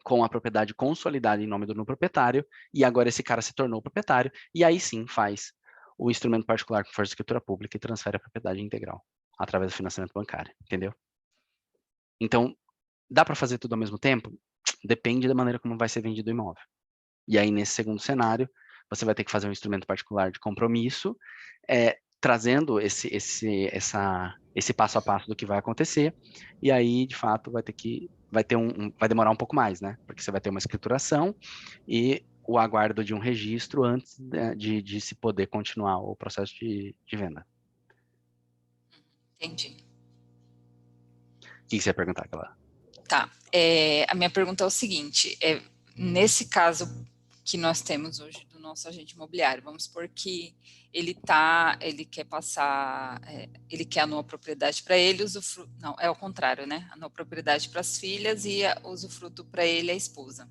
[SPEAKER 1] com a propriedade consolidada em nome do proprietário, e agora esse cara se tornou proprietário, e aí sim faz o instrumento particular com força de escritura pública e transfere a propriedade integral através do financiamento bancário, entendeu? Então, dá para fazer tudo ao mesmo tempo? Depende da maneira como vai ser vendido o imóvel. E aí, nesse segundo cenário, você vai ter que fazer um instrumento particular de compromisso, trazendo esse passo a passo do que vai acontecer, e aí, de fato, vai demorar um pouco mais, né? Porque você vai ter uma escrituração e o aguardo de um registro antes de se poder continuar o processo de venda.
[SPEAKER 2] Entendi.
[SPEAKER 1] O que você ia perguntar, aquela?
[SPEAKER 2] Tá. A minha pergunta é o seguinte: nesse caso que nós temos hoje do nosso agente imobiliário, vamos supor que ele quer passar, ele quer a nova propriedade para ele, usufruto, não, é o contrário, né? A nova propriedade para as filhas e o usufruto para ele, a esposa.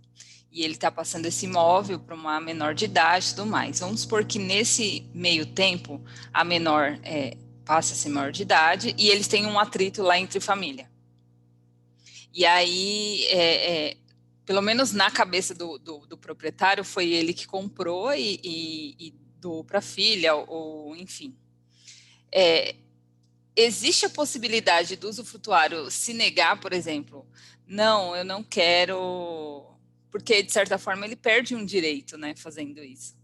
[SPEAKER 2] E ele está passando esse imóvel para uma menor de idade e tudo mais. Vamos supor que nesse meio tempo, a menor passa a ser maior de idade e eles têm um atrito lá entre família. E aí, pelo menos na cabeça do proprietário, foi ele que comprou e doou para a filha, ou enfim. Existe a possibilidade do usufrutuário se negar, por exemplo, não, eu não quero, porque de certa forma ele perde um direito, né, fazendo isso,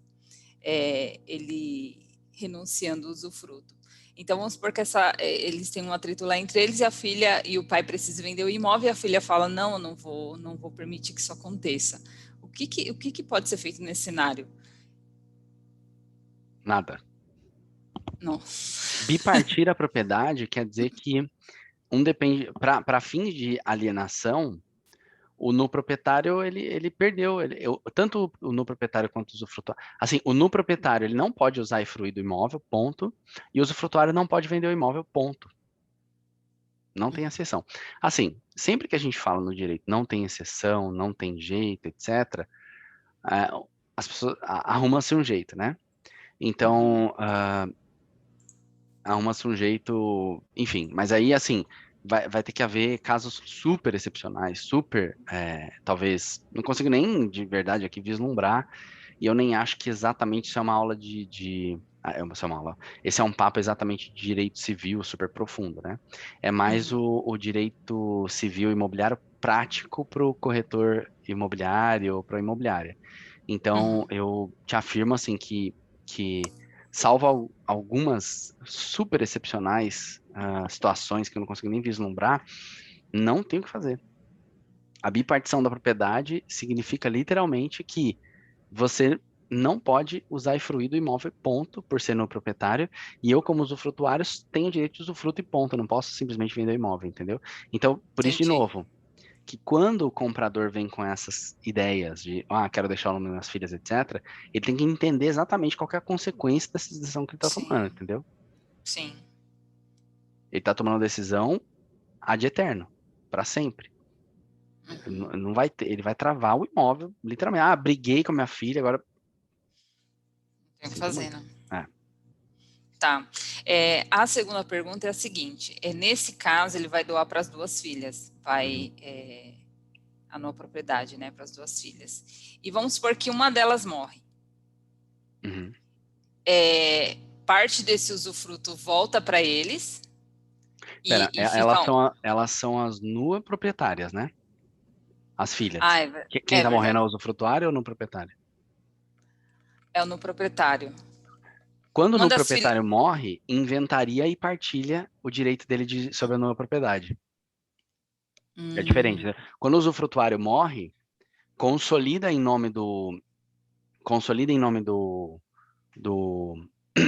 [SPEAKER 2] ele renunciando ao usufruto. Então, vamos supor que eles têm um atrito lá entre eles e a filha e o pai precisa vender o imóvel e a filha fala, não, eu não vou permitir que isso aconteça. O que pode ser feito nesse cenário?
[SPEAKER 1] Nada.
[SPEAKER 2] Não.
[SPEAKER 1] Bipartir a propriedade quer dizer que depende, para fins de alienação, o no proprietário ele perdeu, tanto o no proprietário quanto o usufrutuário. Assim, o no proprietário ele não pode usar e fruir do imóvel, ponto, e o usufrutuário não pode vender o imóvel, ponto. Não tem exceção. Assim, sempre que a gente fala no direito, não tem exceção, não tem jeito, etc., as pessoas arrumam-se um jeito, né? Então, arruma-se um jeito, enfim, mas aí, assim, vai ter que haver casos super excepcionais, super, talvez, não consigo nem de verdade aqui vislumbrar, e eu nem acho que exatamente isso é uma aula isso é uma aula, esse é um papo exatamente de direito civil super profundo, né? É mais o direito civil imobiliário prático para o corretor imobiliário ou para a imobiliária. Então, eu te afirmo, assim, que salvo algumas super excepcionais situações que eu não consigo nem vislumbrar, não tem o que fazer. A bipartição da propriedade significa literalmente que você não pode usar e fruir do imóvel, ponto, por ser no proprietário, e eu, como usufrutuário, tenho direito de usufruto e ponto, eu não posso simplesmente vender o imóvel, entendeu? Então, por isso, de
[SPEAKER 2] Entendi.
[SPEAKER 1] novo, que quando o comprador vem com essas ideias de, quero deixar o nome das minhas filhas, etc., ele tem que entender exatamente qual que é a consequência dessa decisão que ele está tomando,
[SPEAKER 2] Sim,
[SPEAKER 1] entendeu?
[SPEAKER 2] sim.
[SPEAKER 1] Ele está tomando uma decisão ad eterno, para sempre. Não vai ter, ele vai travar o imóvel, literalmente. Briguei com a minha filha, agora
[SPEAKER 2] Tem que
[SPEAKER 1] sinto
[SPEAKER 2] fazer,
[SPEAKER 1] muito.
[SPEAKER 2] né?
[SPEAKER 1] É.
[SPEAKER 2] Tá. A segunda pergunta é a seguinte: nesse caso, ele vai doar para as duas filhas,
[SPEAKER 1] Uhum,
[SPEAKER 2] a nova propriedade, né, para as duas filhas. E vamos supor que uma delas morre.
[SPEAKER 1] uhum.
[SPEAKER 2] Parte desse usufruto volta para eles
[SPEAKER 1] Pera,
[SPEAKER 2] e ficam.
[SPEAKER 1] elas são as nuas proprietárias, né? As filhas.
[SPEAKER 2] Ah,
[SPEAKER 1] Quem tá morrendo é
[SPEAKER 2] verdade.
[SPEAKER 1] o usufrutuário ou no proprietário?
[SPEAKER 2] É o no proprietário.
[SPEAKER 1] Quando
[SPEAKER 2] Uma
[SPEAKER 1] no
[SPEAKER 2] das filhas.
[SPEAKER 1] proprietário morre, inventaria e partilha o direito dele sobre a nova propriedade. É diferente,
[SPEAKER 2] Hum,
[SPEAKER 1] né? Quando o usufrutuário morre, consolida em nome do consolida em nome do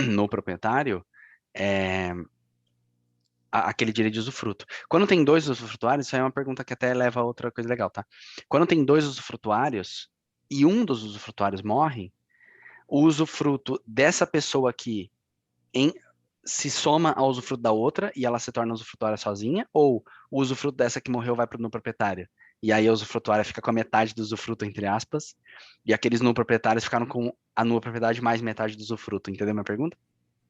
[SPEAKER 1] no proprietário é, aquele direito de usufruto. Quando tem dois usufrutuários, isso aí é uma pergunta que até leva a outra coisa legal, tá? Quando tem dois usufrutuários e um dos usufrutuários morre, o usufruto dessa pessoa aqui em- se soma ao usufruto da outra e ela se torna usufrutuária sozinha, ou o usufruto dessa que morreu vai para o no proprietário? E aí a usufrutuária fica com a metade do usufruto, entre aspas, e aqueles no proprietários ficaram com a nua propriedade mais metade do usufruto. Entendeu a minha pergunta?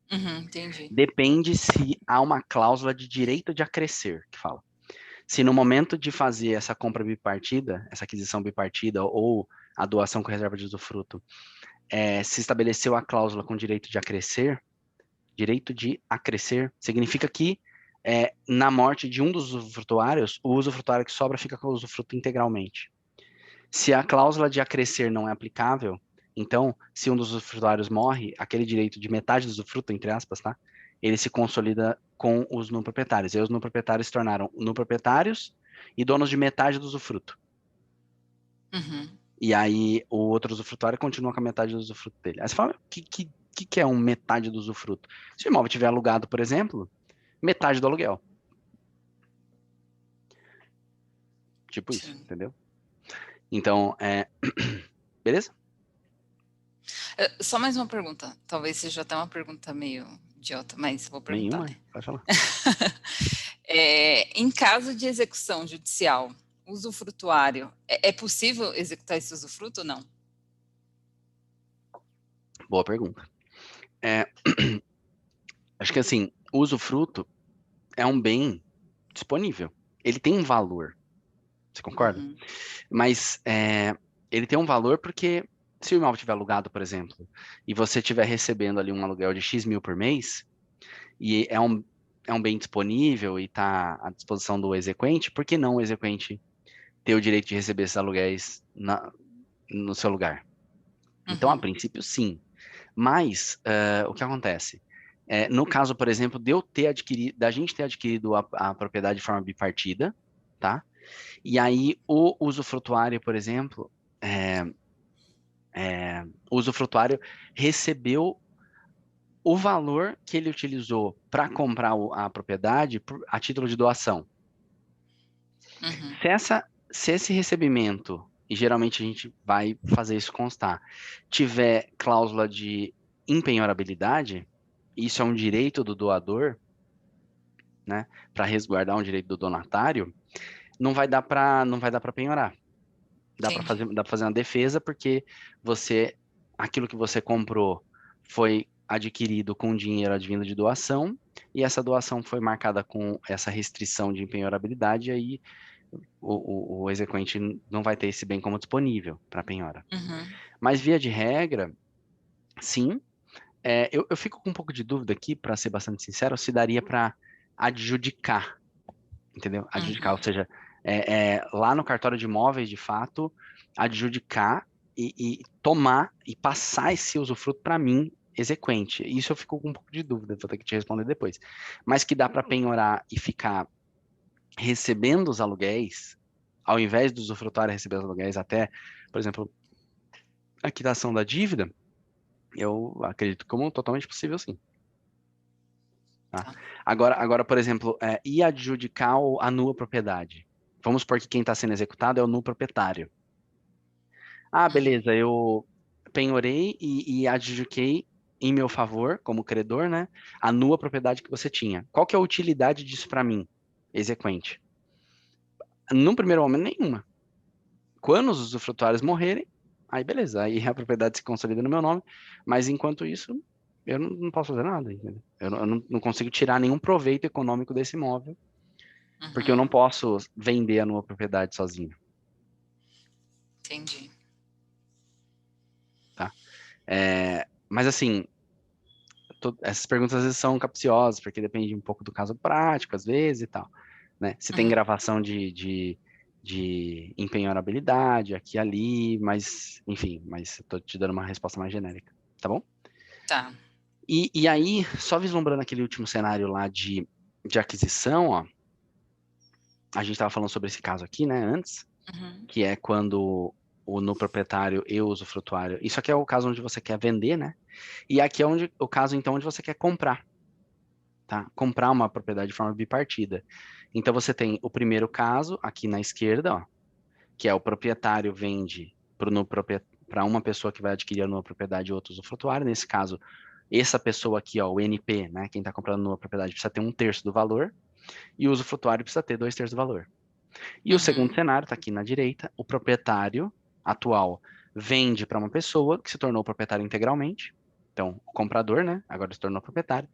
[SPEAKER 2] entendi.
[SPEAKER 1] Depende se há uma cláusula de direito de acrescer, que fala. Se no momento de fazer essa compra bipartida, essa aquisição bipartida ou a doação com reserva de usufruto, se estabeleceu a cláusula com direito de acrescer, significa que na morte de um dos usufrutuários, o usufrutuário que sobra fica com o usufruto integralmente. Se a cláusula de acrescer não é aplicável, então, se um dos usufrutuários morre, aquele direito de metade do usufruto, entre aspas, tá? Ele se consolida com os não proprietários. E os não proprietários se tornaram não proprietários e donos de metade do usufruto.
[SPEAKER 2] Uhum.
[SPEAKER 1] E aí o outro usufrutuário continua com a metade do usufruto dele. Aí você fala, o que é um metade do usufruto? Se o imóvel tiver alugado, por exemplo, metade do aluguel. Tipo isso,
[SPEAKER 2] Sim.
[SPEAKER 1] entendeu? Então, beleza?
[SPEAKER 2] Só mais uma pergunta. Talvez seja até uma pergunta meio idiota, mas vou perguntar,
[SPEAKER 1] Nenhuma,
[SPEAKER 2] né?
[SPEAKER 1] pode falar.
[SPEAKER 2] Em caso de execução judicial, usufrutuário, é possível executar esse usufruto ou não?
[SPEAKER 1] Boa pergunta. É, acho que assim, o usufruto é um bem disponível. Ele tem um valor, você concorda?
[SPEAKER 2] Uhum,
[SPEAKER 1] Mas ele tem um valor porque se o imóvel estiver alugado, por exemplo, e você estiver recebendo ali um aluguel de X mil por mês, e é um bem disponível e está à disposição do exequente, por que não o exequente ter o direito de receber esses aluguéis no seu lugar? Então, a
[SPEAKER 2] uhum,
[SPEAKER 1] princípio, sim. Mas o que acontece? No caso, por exemplo, de eu ter adquirido, da gente ter adquirido a propriedade de forma bipartida, tá? E aí o usufrutuário, por exemplo, é, o usufrutuário recebeu o valor que ele utilizou para comprar a propriedade a título de doação.
[SPEAKER 2] uhum,
[SPEAKER 1] Se esse recebimento, e geralmente a gente vai fazer isso constar, tiver cláusula de impenhorabilidade, isso é um direito do doador, né, para resguardar um direito do donatário, não vai dar para penhorar.
[SPEAKER 2] entendi.
[SPEAKER 1] Dá para fazer uma defesa porque aquilo que você comprou foi adquirido com dinheiro advindo de doação e essa doação foi marcada com essa restrição de impenhorabilidade, e aí o exequente não vai ter esse bem como disponível para penhora.
[SPEAKER 2] Uhum,
[SPEAKER 1] Mas via de regra, sim. Eu fico com um pouco de dúvida aqui, para ser bastante sincero, se daria para adjudicar, entendeu? Adjudicar, ou
[SPEAKER 2] uhum,
[SPEAKER 1] seja, lá no cartório de imóveis, de fato, adjudicar e tomar e passar esse usufruto para mim, exequente. Isso eu fico com um pouco de dúvida, vou ter que te responder depois. Mas que dá para penhorar e ficar recebendo os aluguéis, ao invés do usufrutuário receber os aluguéis até, por exemplo, a quitação da dívida, eu acredito como totalmente possível, sim. Tá?
[SPEAKER 2] tá.
[SPEAKER 1] Agora, por exemplo, e adjudicar a nua propriedade? Vamos supor que quem está sendo executado é o nulo proprietário. Ah,
[SPEAKER 2] Uhum,
[SPEAKER 1] beleza, eu penhorei e adjudiquei em meu favor, como credor, né, a nua propriedade que você tinha. Qual que é a utilidade disso para mim, exequente? Num primeiro momento, nenhuma. Quando os usufrutuários morrerem, aí beleza, aí a propriedade se consolida no meu nome, mas enquanto isso, eu não posso fazer nada, entendeu? Eu não consigo tirar nenhum proveito econômico desse imóvel, porque eu
[SPEAKER 2] uhum,
[SPEAKER 1] não posso vender a minha propriedade sozinho,
[SPEAKER 2] entendi.
[SPEAKER 1] tá? Mas assim, essas perguntas às vezes são capciosas, porque depende um pouco do caso prático, às vezes e tal, né? Se tem
[SPEAKER 2] Uhum,
[SPEAKER 1] gravação de empenhorabilidade aqui e ali, mas enfim, mas eu tô te dando uma resposta mais genérica, tá bom?
[SPEAKER 2] tá.
[SPEAKER 1] E aí, só vislumbrando aquele último cenário lá de aquisição, ó, a gente estava falando sobre esse caso aqui, né, antes,
[SPEAKER 2] Uhum,
[SPEAKER 1] que é quando no proprietário e o usufrutuário. Isso aqui é o caso onde você quer vender, né? E aqui é o caso, então, onde você quer comprar, tá? Comprar uma propriedade de forma bipartida. Então, você tem o primeiro caso, aqui na esquerda, ó, que é o proprietário vende para uma pessoa que vai adquirir a nova propriedade e outro usufrutuário. Nesse caso, essa pessoa aqui, ó, o NP, né, quem está comprando numa propriedade, precisa ter um terço do valor e o usufrutuário precisa ter dois terços do valor. E o segundo
[SPEAKER 2] uhum,
[SPEAKER 1] cenário está aqui na direita, o proprietário atual vende para uma pessoa que se tornou proprietário integralmente. Então, o comprador, né, agora se tornou proprietário.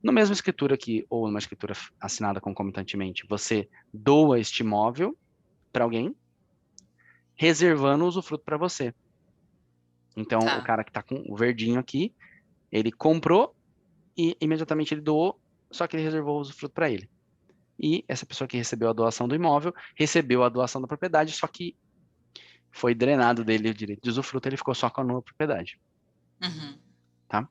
[SPEAKER 1] Na mesma escritura aqui, ou numa escritura assinada concomitantemente, você doa este imóvel para alguém, reservando o usufruto para você. Então, o
[SPEAKER 2] tá.
[SPEAKER 1] cara que está com o verdinho aqui, ele comprou e imediatamente ele doou, só que ele reservou o usufruto para ele. E essa pessoa que recebeu a doação do imóvel, recebeu a doação da propriedade, só que foi drenado dele o direito de usufruto, ele ficou só com a nova propriedade,
[SPEAKER 2] Uhum,
[SPEAKER 1] tá?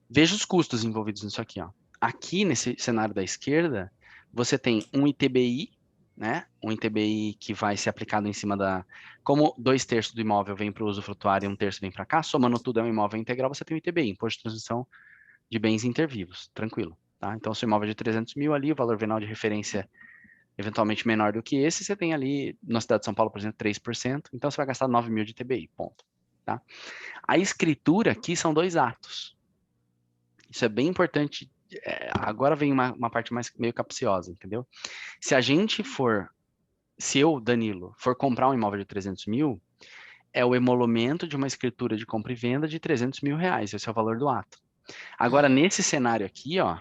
[SPEAKER 1] Veja os custos envolvidos nisso aqui, ó. Aqui nesse cenário da esquerda, você tem um ITBI, né? Um ITBI que vai ser aplicado em cima da... Como 2/3 do imóvel vem para o usufrutuário e 1/3 vem para cá, somando tudo é um imóvel integral, você tem um ITBI, Imposto de Transmissão de Bens Intervivos, tranquilo, tá? Então, se o imóvel é de 300 mil ali, o valor venal de referência eventualmente menor do que esse, você tem ali, na cidade de São Paulo, por exemplo, 3%, então você vai gastar 9 mil de ITBI, ponto, tá? A escritura aqui são 2 atos. Isso é bem importante. Agora vem uma parte mais meio capciosa, entendeu? Se a gente for, se eu, Danilo, for comprar um imóvel de 300 mil, é o emolumento de uma escritura de compra e venda de 300 mil reais. Esse é o valor do ato. Agora, nesse cenário aqui, ó,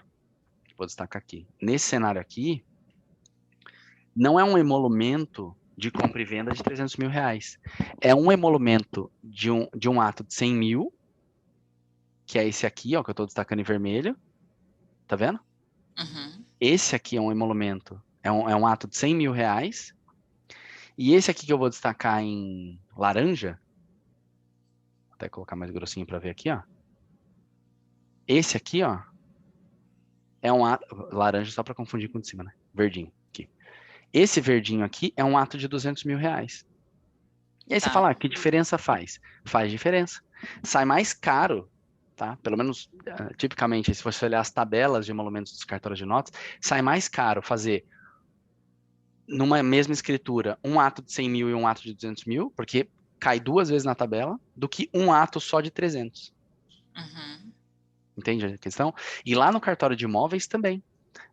[SPEAKER 1] vou destacar aqui. Nesse cenário aqui, não é um emolumento de compra e venda de 300 mil reais. É um emolumento de um ato de 100 mil, que é esse aqui, ó, que eu estou destacando em vermelho. Tá vendo?
[SPEAKER 2] Uhum.
[SPEAKER 1] Esse aqui é um emolumento, é um ato de 100 mil reais. E esse aqui que eu vou destacar em laranja, vou até colocar mais grossinho para ver aqui, ó. Esse aqui, ó, é um ato, laranja só para confundir com o de cima, né? Verdinho, aqui. Esse verdinho aqui é um ato de 200 mil reais. E aí você
[SPEAKER 2] Tá.
[SPEAKER 1] fala, que diferença faz? Faz diferença. Sai mais caro, tá? Pelo menos, tipicamente, se você olhar as tabelas de emolumentos dos cartórios de notas, sai mais caro fazer numa mesma escritura um ato de 100 mil e um ato de 200 mil, porque cai 2 vezes na tabela, do que um ato só de 300.
[SPEAKER 2] Uhum.
[SPEAKER 1] Entende a questão? E lá no cartório de imóveis também.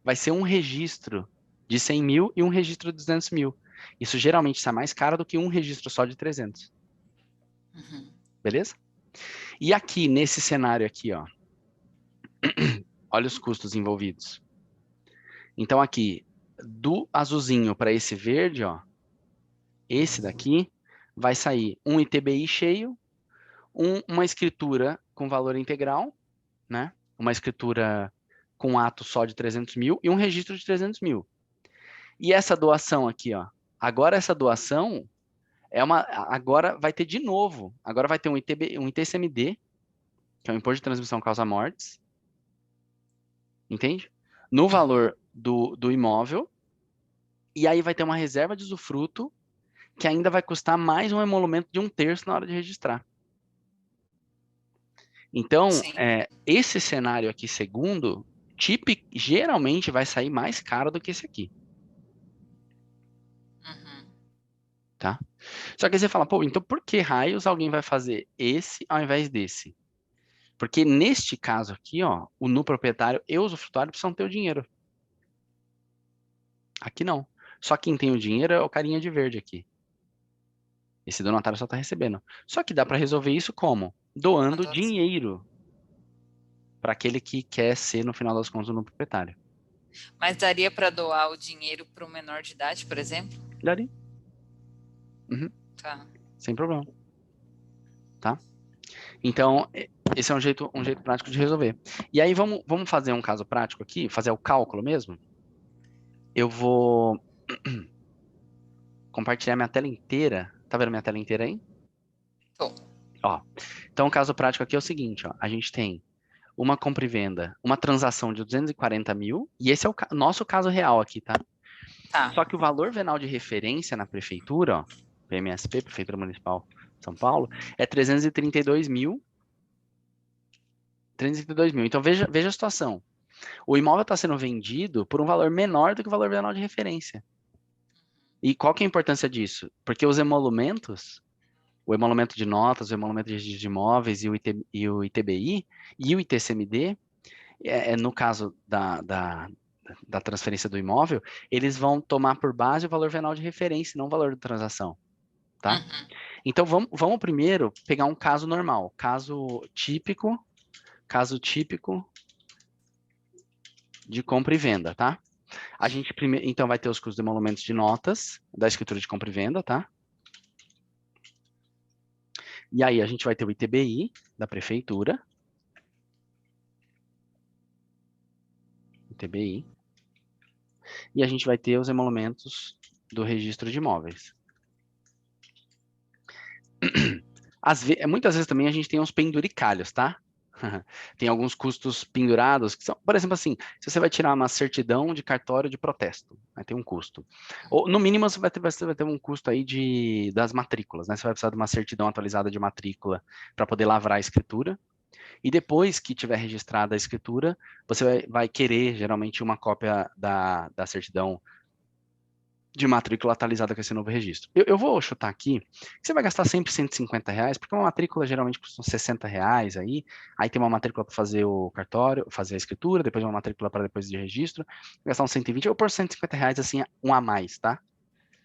[SPEAKER 1] Vai ser um registro de 100 mil e um registro de 200 mil. Isso geralmente sai mais caro do que um registro só de 300.
[SPEAKER 2] Uhum.
[SPEAKER 1] Beleza? E aqui, nesse cenário aqui, ó, olha os custos envolvidos. Então aqui, do azulzinho para esse verde, ó, esse daqui vai sair um ITBI cheio, uma escritura com valor integral, né? Uma escritura com ato só de 300 mil e um registro de 300 mil. E essa doação aqui, ó. Agora essa doação agora vai ter de novo. Agora vai ter um ITCMD, que é o Imposto de Transmissão Causa Mortes, entende? No
[SPEAKER 2] Uhum.
[SPEAKER 1] valor do imóvel. E aí vai ter uma reserva de usufruto que ainda vai custar mais um emolumento de 1/3 na hora de registrar. Então,
[SPEAKER 2] Sim.
[SPEAKER 1] esse cenário aqui, segundo, geralmente vai sair mais caro do que esse aqui,
[SPEAKER 2] Uhum.
[SPEAKER 1] tá? Só que aí você fala, pô, então por que raios alguém vai fazer esse ao invés desse? Porque neste caso aqui, ó, o no proprietário e o usufrutuário precisam ter o dinheiro. Aqui não. Só quem tem o dinheiro é o carinha de verde aqui. Esse donatário só está recebendo. Só que dá para resolver isso como?
[SPEAKER 2] Uma
[SPEAKER 1] Doando
[SPEAKER 2] doação.
[SPEAKER 1] dinheiro para aquele que quer ser, no final das contas, o no proprietário.
[SPEAKER 2] Mas daria para doar o dinheiro para um menor de idade, por exemplo?
[SPEAKER 1] Daria. Uhum.
[SPEAKER 2] Tá.
[SPEAKER 1] Sem problema. Tá? Então, esse é um jeito prático de resolver. E aí, vamos fazer um caso prático aqui, fazer o cálculo mesmo. Eu vou compartilhar minha tela inteira. Tá vendo minha tela inteira aí?
[SPEAKER 2] Tô.
[SPEAKER 1] Ó. Então, o caso prático aqui é o seguinte, ó. A gente tem uma compra e venda, uma transação de 240 mil, e esse é o nosso caso real aqui, tá?
[SPEAKER 2] Tá.
[SPEAKER 1] Só que o valor venal de referência na prefeitura, ó, PMSP, Prefeitura Municipal de São Paulo, é 332 mil. 332 mil. Então, veja a situação. O imóvel está sendo vendido por um valor menor do que o valor venal de referência. E qual que é a importância disso? Porque os emolumentos, o emolumento de notas, o emolumento de registro de imóveis e o ITBI e o ITCMD, no caso da transferência do imóvel, eles vão tomar por base o valor venal de referência, não o valor da transação, tá?
[SPEAKER 2] Uhum.
[SPEAKER 1] Então, vamos primeiro pegar um caso normal, caso típico de compra e venda, tá? A gente primeiro, então, vai ter os custos de emolumentos de notas da escritura de compra e venda, tá? E aí a gente vai ter o ITBI da prefeitura, ITBI, e a gente vai ter os emolumentos do registro de imóveis. Muitas vezes também a gente tem uns penduricalhos, tá? Tem alguns custos pendurados, que são, por exemplo, assim, se você vai tirar uma certidão de cartório de protesto, vai ter um custo. Ou, no mínimo, você vai ter um custo aí das matrículas, né? Você vai precisar de uma certidão atualizada de matrícula para poder lavrar a escritura. E depois que tiver registrada a escritura, você vai querer, geralmente, uma cópia da certidão de matrícula atualizada com esse novo registro. Eu vou chutar aqui, que você vai gastar sempre R$ 150, porque uma matrícula geralmente custa uns R$ 60 aí tem uma matrícula para fazer o cartório, fazer a escritura, depois uma matrícula para depois de registro, vai gastar uns 120, eu vou por R$ 150 assim, um a mais, tá?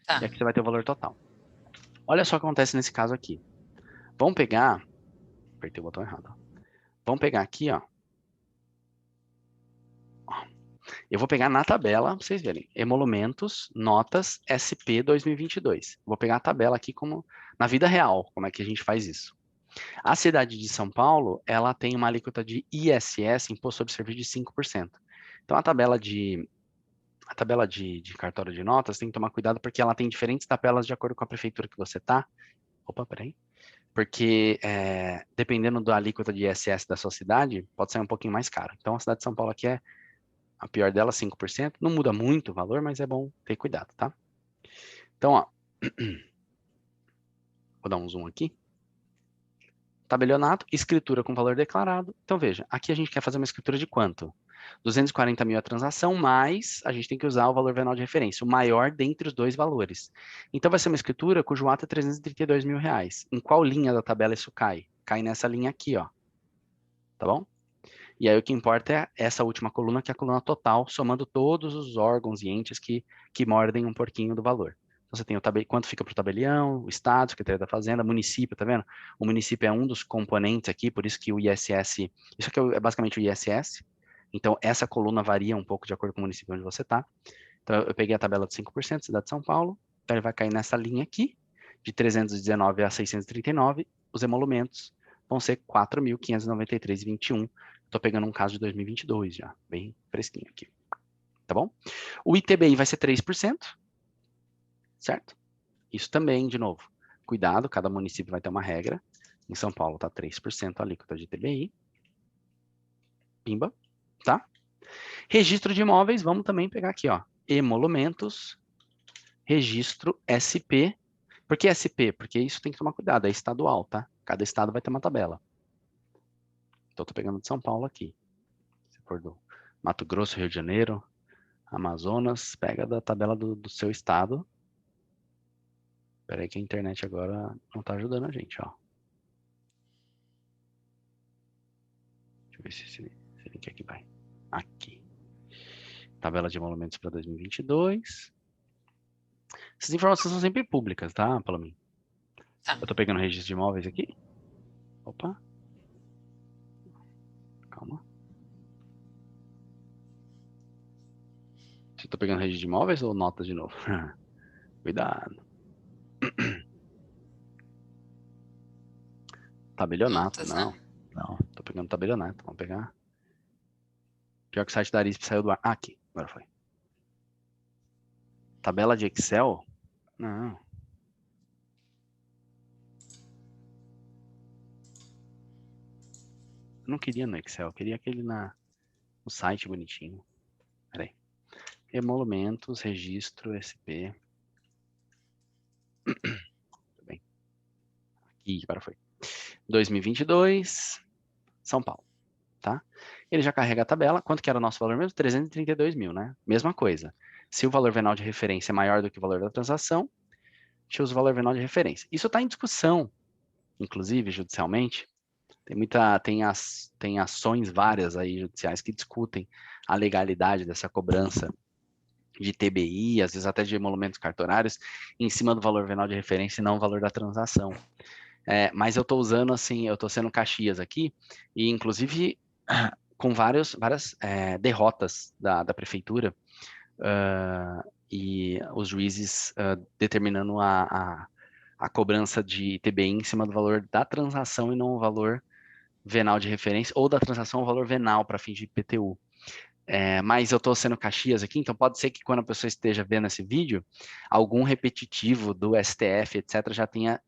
[SPEAKER 2] Tá.
[SPEAKER 1] E aqui você vai ter o valor total. Olha só o que acontece nesse caso aqui. Vamos pegar, apertei o botão errado, ó. Vamos pegar aqui, ó. Eu vou pegar na tabela, para vocês verem, emolumentos, notas, SP 2022. Vou pegar a tabela aqui como na vida real, como é que a gente faz isso. A cidade de São Paulo, ela tem uma alíquota de ISS, Imposto sobre Serviço, de 5%. Então, a tabela de cartório de notas tem que tomar cuidado porque ela tem diferentes tabelas de acordo com a prefeitura que você tá. Opa, peraí. Porque dependendo da alíquota de ISS da sua cidade, pode sair um pouquinho mais caro. Então, a cidade de São Paulo aqui é a pior dela, 5%. Não muda muito o valor, mas é bom ter cuidado, tá? Então, ó, vou dar um zoom aqui. Tabelionato, escritura com valor declarado. Então, veja, aqui a gente quer fazer uma escritura de quanto? 240 mil a transação, mais a gente tem que usar o valor venal de referência, o maior dentre os dois valores. Então, vai ser uma escritura cujo ato é R$ 332 mil. Em qual linha da tabela isso cai? Cai nessa linha aqui, ó. Tá bom? E aí o que importa é essa última coluna, que é a coluna total, somando todos os órgãos e entes que mordem um pouquinho do valor. Então você tem quanto fica para o tabelião, o Estado, Secretaria da Fazenda, município, tá vendo? O município é um dos componentes aqui, por isso que o ISS, isso aqui é basicamente o ISS, então essa coluna varia um pouco de acordo com o município onde você está. Então eu peguei a tabela de 5%, cidade de São Paulo, então ele vai cair nessa linha aqui, de 319 a 639, os emolumentos vão ser 4.593,21. Estou pegando um caso de 2022 já, bem fresquinho aqui, tá bom? O ITBI vai ser 3%, certo? Isso também, de novo, cuidado, cada município vai ter uma regra. Em São Paulo está 3% a alíquota de ITBI. Pimba, tá? Registro de imóveis, vamos também pegar aqui, ó. Emolumentos, registro SP. Por que SP? Porque isso tem que tomar cuidado, é estadual, tá? Cada estado vai ter uma tabela. Então, estou pegando de São Paulo aqui. Se for do Mato Grosso, Rio de Janeiro, Amazonas, pega da tabela do seu estado. Espera aí que a internet agora não está ajudando a gente, ó. Deixa eu ver se esse link aqui vai. Aqui. Tabela de emolumentos para 2022. Essas informações são sempre públicas, tá, Palomino?
[SPEAKER 2] Tá.
[SPEAKER 1] Eu estou pegando o registro de imóveis aqui. Opa. Calma. Você está pegando registro de imóveis ou notas de novo? Cuidado. Tabelionato,
[SPEAKER 2] Notas,
[SPEAKER 1] não.
[SPEAKER 2] né?
[SPEAKER 1] Não, tô pegando tabelionato. Vamos pegar. Pior que o site da Arisp saiu do ar. Ah, aqui, agora foi. Tabela de Excel? Não. Eu não queria no Excel, eu queria aquele no site bonitinho. Peraí. Emolumentos, registro, SP. Tudo bem. Aqui, agora foi. 2022, São Paulo, tá? Ele já carrega a tabela. Quanto que era o nosso valor mesmo? 332 mil, né? Mesma coisa. Se o valor venal de referência é maior do que o valor da transação, a gente usa o valor venal de referência. Isso está em discussão, inclusive, judicialmente. Tem ações várias aí judiciais que discutem a legalidade dessa cobrança de TBI, às vezes até de emolumentos cartorários, em cima do valor venal de referência e não o valor da transação. Mas eu estou usando assim, eu estou sendo Caxias aqui, e inclusive com várias derrotas da prefeitura, e os juízes determinando a cobrança de TBI em cima do valor da transação e não o valor venal de referência, ou da transação o valor venal para fins de IPTU. Mas eu estou sendo Caxias aqui, então pode ser que quando a pessoa esteja vendo esse vídeo, algum repetitivo do STF, etc., já tenha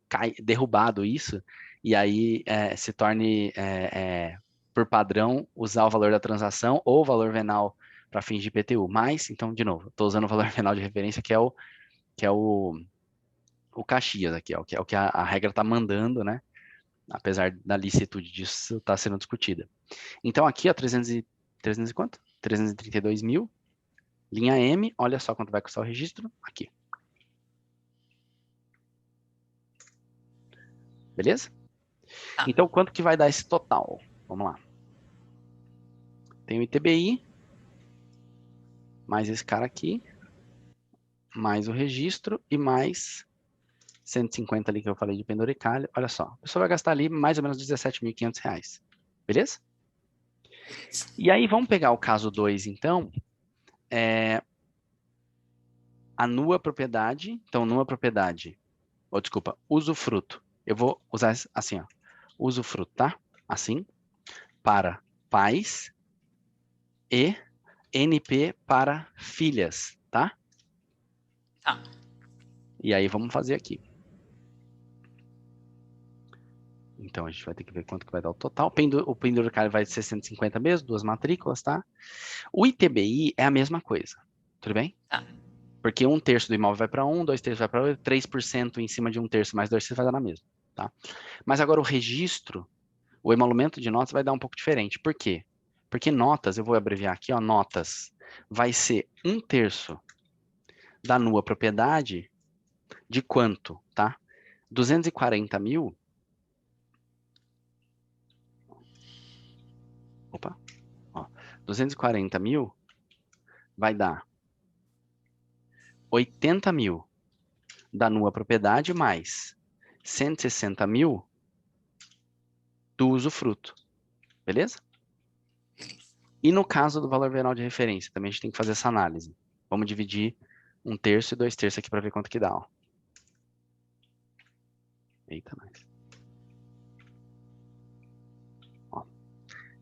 [SPEAKER 1] derrubado isso, e aí se torne por padrão, usar o valor da transação ou o valor venal para fins de IPTU. Mas, então, de novo, estou usando o valor venal de referência, que é o Caxias aqui, ó, que é o que a regra está mandando, né? Apesar da licitude disso estar sendo discutida. Então, aqui, ó, 300 e quanto? 332 mil, linha M, olha só quanto vai custar o registro, aqui. Beleza?
[SPEAKER 2] Tá.
[SPEAKER 1] Então, quanto que vai dar esse total? Vamos lá. Tem o ITBI, mais esse cara aqui, mais o registro e mais 150 ali que eu falei de penduricalho. Olha só, a pessoa vai gastar ali mais ou menos R$17.500. Beleza?
[SPEAKER 2] Beleza.
[SPEAKER 1] E aí, vamos pegar o caso 2, então. A nua propriedade. Então, nua propriedade. Ou, desculpa, usufruto. Eu vou usar assim, ó. Usufruto, tá? Assim. Para pais e NP para filhas, tá?
[SPEAKER 2] Tá.
[SPEAKER 1] E aí, vamos fazer aqui. Então, a gente vai ter que ver quanto que vai dar o total. O penduricalho vai ser 150 mesmo, 2 matrículas, tá? O ITBI é a mesma coisa, tudo bem?
[SPEAKER 2] Tá.
[SPEAKER 1] Porque 1/3 do imóvel vai para um, 2/3 vai para outro, 3% em cima de 1/3 mais 2/3 vai dar na mesma, tá? Mas agora o registro, o emolumento de notas vai dar um pouco diferente. Por quê? Porque notas, eu vou abreviar aqui, ó, notas, vai ser 1/3 da nua propriedade de quanto, tá? 240 mil. Opa, ó, 240 mil vai dar 80 mil da nua propriedade mais 160 mil do usufruto, beleza?
[SPEAKER 2] Beleza.
[SPEAKER 1] E no caso do valor venal de referência, também a gente tem que fazer essa análise. Vamos dividir 1/3 e 2/3 aqui para ver quanto que dá, ó. Eita, mais. Ó,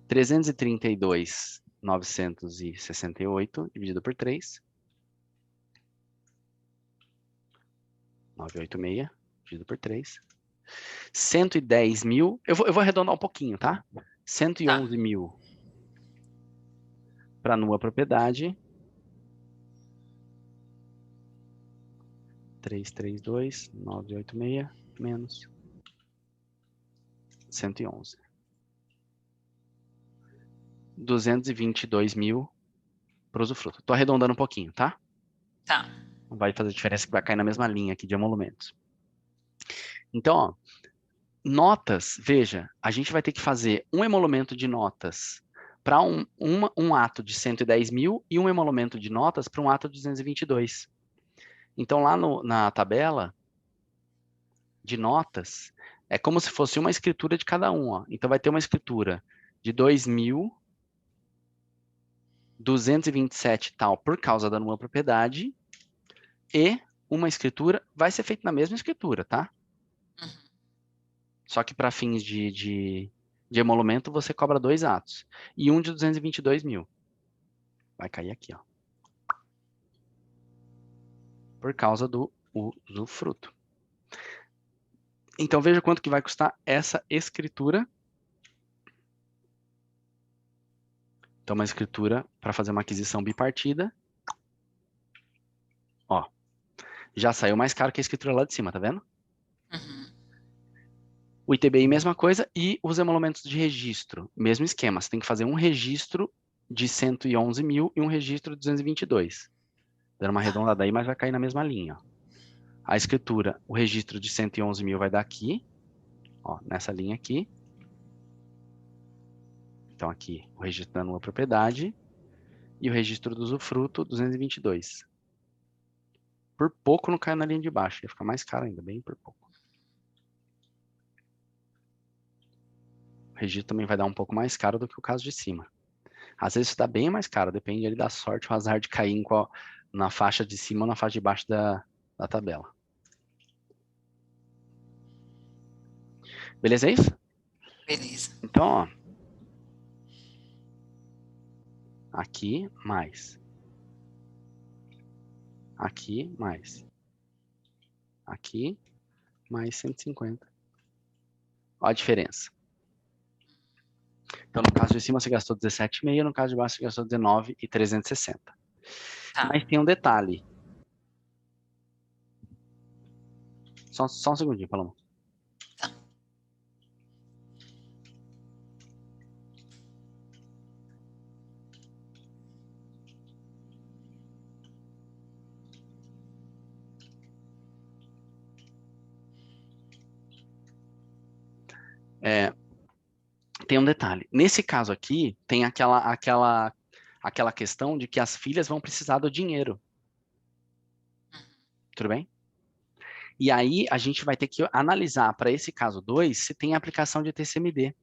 [SPEAKER 1] 332.968 dividido por 3. 986 dividido por 3. 110 mil. Eu vou arredondar um pouquinho, tá? 111
[SPEAKER 2] Tá.
[SPEAKER 1] mil para nua propriedade. 332.986 menos 111. 222 mil para usufruto. Tô arredondando um pouquinho, tá?
[SPEAKER 2] Tá.
[SPEAKER 1] Não vai fazer diferença que vai cair na mesma linha aqui de emolumentos. Então, ó, notas, veja, a gente vai ter que fazer um emolumento de notas para um ato de 110 mil e um emolumento de notas para um ato de 222. Então, lá na tabela de notas, é como se fosse uma escritura de cada um, ó. Então, vai ter uma escritura de 2.227 tal por causa da numa propriedade e uma escritura vai ser feita na mesma escritura, tá?
[SPEAKER 2] Uhum.
[SPEAKER 1] Só que para fins de emolumento, você cobra 2 atos. E um de 222 mil. Vai cair aqui, ó. Por causa do usufruto. Então, veja quanto que vai custar essa escritura. Então, uma escritura para fazer uma aquisição bipartida. Ó, já saiu mais caro que a escritura lá de cima, tá vendo?
[SPEAKER 2] Uhum.
[SPEAKER 1] O ITBI, mesma coisa. E os emolumentos de registro, mesmo esquema. Você tem que fazer um registro de 111 mil e um registro de 222. Dando uma
[SPEAKER 2] Tá.
[SPEAKER 1] arredondada aí, mas vai cair na mesma linha. A escritura, o registro de 111 mil vai dar aqui, ó, nessa linha aqui. Então, aqui, o registro da nova propriedade e o registro do usufruto, 222. Por pouco não caiu na linha de baixo, ia ficar mais caro ainda, bem por pouco. O registro também vai dar um pouco mais caro do que o caso de cima. Às vezes isso dá bem mais caro, depende ali da sorte, o azar de cair na faixa de cima ou na faixa de baixo da tabela. Beleza, é isso?
[SPEAKER 2] Beleza.
[SPEAKER 1] Então, ó, aqui mais. Aqui mais. Aqui mais 150. Olha a diferença. Então, no caso de cima, você gastou 17,5, no caso de baixo, você gastou 19,360.
[SPEAKER 2] Tá.
[SPEAKER 1] Mas tem um detalhe. Só um segundinho, Paloma.
[SPEAKER 2] Tá.
[SPEAKER 1] Tem um detalhe. Nesse caso aqui, tem aquela questão de que as filhas vão precisar do dinheiro. Tudo bem? E aí, a gente vai ter que analisar, para esse caso 2, se tem aplicação de TCMD.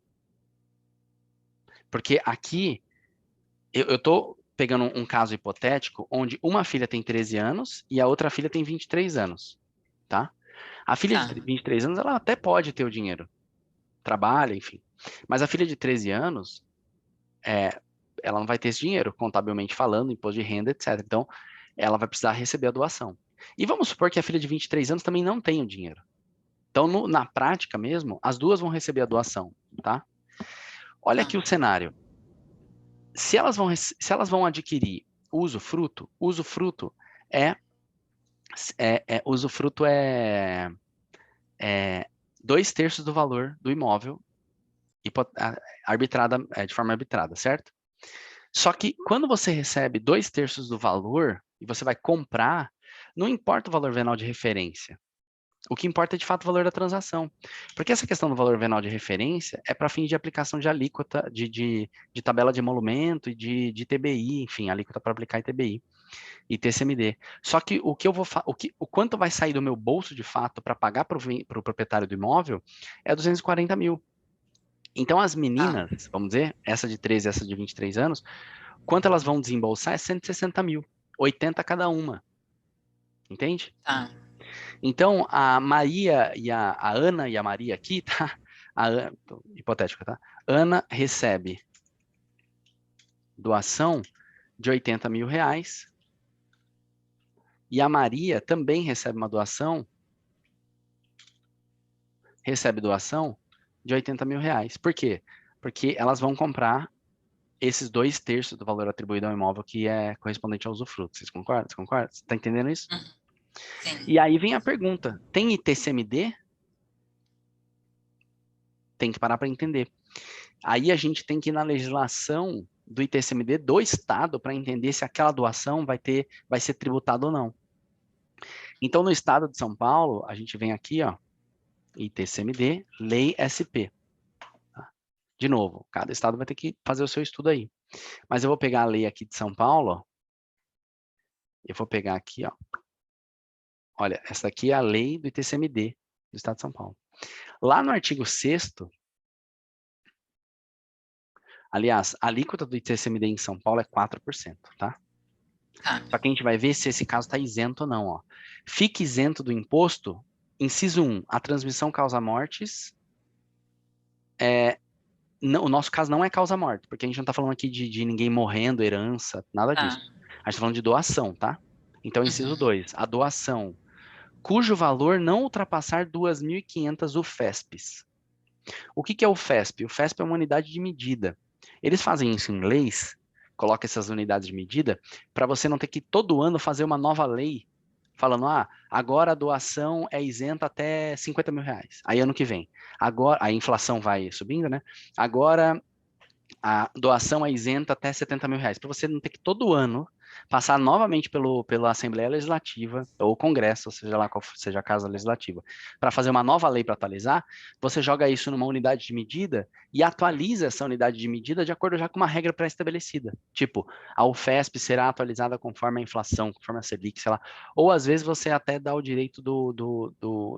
[SPEAKER 1] Porque aqui, eu estou pegando um caso hipotético, onde uma filha tem 13 anos e a outra filha tem 23 anos, tá? A filha de
[SPEAKER 2] Tá.
[SPEAKER 1] 23 anos, ela até pode ter o dinheiro. Trabalha, enfim. Mas a filha de 13 anos, ela não vai ter esse dinheiro, contabilmente falando, imposto de renda, etc. Então, ela vai precisar receber a doação. E vamos supor que a filha de 23 anos também não tenha o dinheiro. Então, na prática mesmo, as duas vão receber a doação, tá? Olha
[SPEAKER 2] Tá.
[SPEAKER 1] aqui o cenário. Se elas vão adquirir usufruto, usufruto usufruto é 2/3 do valor do imóvel de forma arbitrada, certo? Só que quando você recebe 2/3 do valor e você vai comprar, não importa o valor venal de referência. O que importa é de fato o valor da transação. Porque essa questão do valor venal de referência é para fins de aplicação de alíquota, de tabela de emolumento e de TBI, enfim, alíquota para aplicar em TBI e TCMD. Só que o quanto vai sair do meu bolso de fato para pagar para o proprietário do imóvel é 240 mil. Então as
[SPEAKER 2] Tá.
[SPEAKER 1] meninas, vamos dizer, essa de 13 e essa de 23 anos, quanto elas vão desembolsar é 160 mil, 80 cada uma. Entende?
[SPEAKER 2] Tá.
[SPEAKER 1] Então, a Maria e a Ana e a Maria aqui, tá? Hipotética, tá? Ana recebe doação de 80 mil reais e a Maria também recebe doação de 80 mil reais. Por quê? Porque elas vão comprar esses 2/3 do valor atribuído ao imóvel que é correspondente ao usufruto. Vocês concordam? Você concorda? Você tá entendendo isso?
[SPEAKER 2] Uhum. Sim.
[SPEAKER 1] E aí vem a pergunta: tem ITCMD? Tem que parar para entender. Aí a gente tem que ir na legislação do ITCMD do estado para entender se aquela doação vai ser tributada ou não. Então, no estado de São Paulo, a gente vem aqui, ó, ITCMD, Lei SP. Tá? De novo, cada estado vai ter que fazer o seu estudo aí. Mas eu vou pegar a lei aqui de São Paulo, ó. Eu vou pegar aqui, ó. Olha, essa aqui é a lei do ITCMD do estado de São Paulo. Lá no artigo 6º, aliás, a alíquota do ITCMD em São Paulo é 4%, tá?
[SPEAKER 2] Tá.
[SPEAKER 1] Só que a gente vai ver se esse caso está isento ou não, ó. Fique isento do imposto, inciso 1, a transmissão causa mortes. O nosso caso não é causa-morte, porque a gente não está falando aqui de ninguém morrendo, herança, nada
[SPEAKER 2] Tá.
[SPEAKER 1] disso. A gente está falando de doação, tá? Então, inciso
[SPEAKER 2] Uhum.
[SPEAKER 1] 2, a doação cujo valor não ultrapassar 2.500 UFESPs. O que é o FESP? O FESP é uma unidade de medida. Eles fazem isso em leis, colocam essas unidades de medida, para você não ter que todo ano fazer uma nova lei, falando, agora a doação é isenta até 50 mil reais. Aí ano que vem. Agora, a inflação vai subindo, né? Agora a doação é isenta até 70 mil reais, para você não ter que todo ano passar novamente pela Assembleia Legislativa ou Congresso, ou seja lá qual seja a casa legislativa, para fazer uma nova lei para atualizar, você joga isso numa unidade de medida e atualiza essa unidade de medida de acordo já com uma regra pré-estabelecida. Tipo, a UFESP será atualizada conforme a inflação, conforme a Selic, sei lá. Ou às vezes você até dá o direito do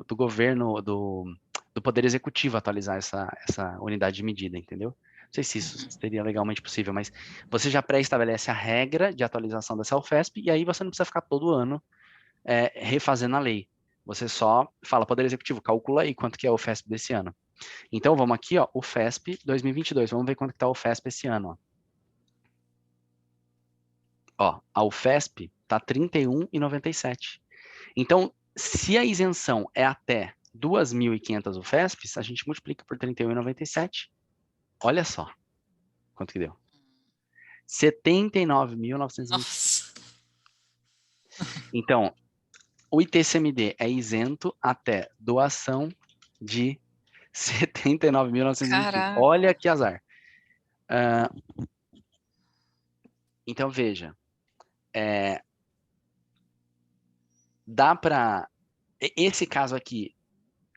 [SPEAKER 1] governo, do Poder Executivo atualizar essa unidade de medida, entendeu? Não sei se isso seria legalmente possível, mas você já pré-estabelece a regra de atualização dessa UFESP e aí você não precisa ficar todo ano refazendo a lei. Você só fala, Poder Executivo, calcula aí quanto que é a UFESP desse ano. Então, vamos aqui, ó, UFESP 2022. Vamos ver quanto que está a UFESP esse ano. Ó, a UFESP está 31,97. Então, se a isenção é até 2.500 UFESPs, a gente multiplica por 31,97. Olha só. Quanto que deu? 79.920.
[SPEAKER 2] Nossa.
[SPEAKER 1] Então, o ITCMD é isento até doação de 79.920.
[SPEAKER 2] Caraca.
[SPEAKER 1] Olha que azar. Então, veja. Dá para... Esse caso aqui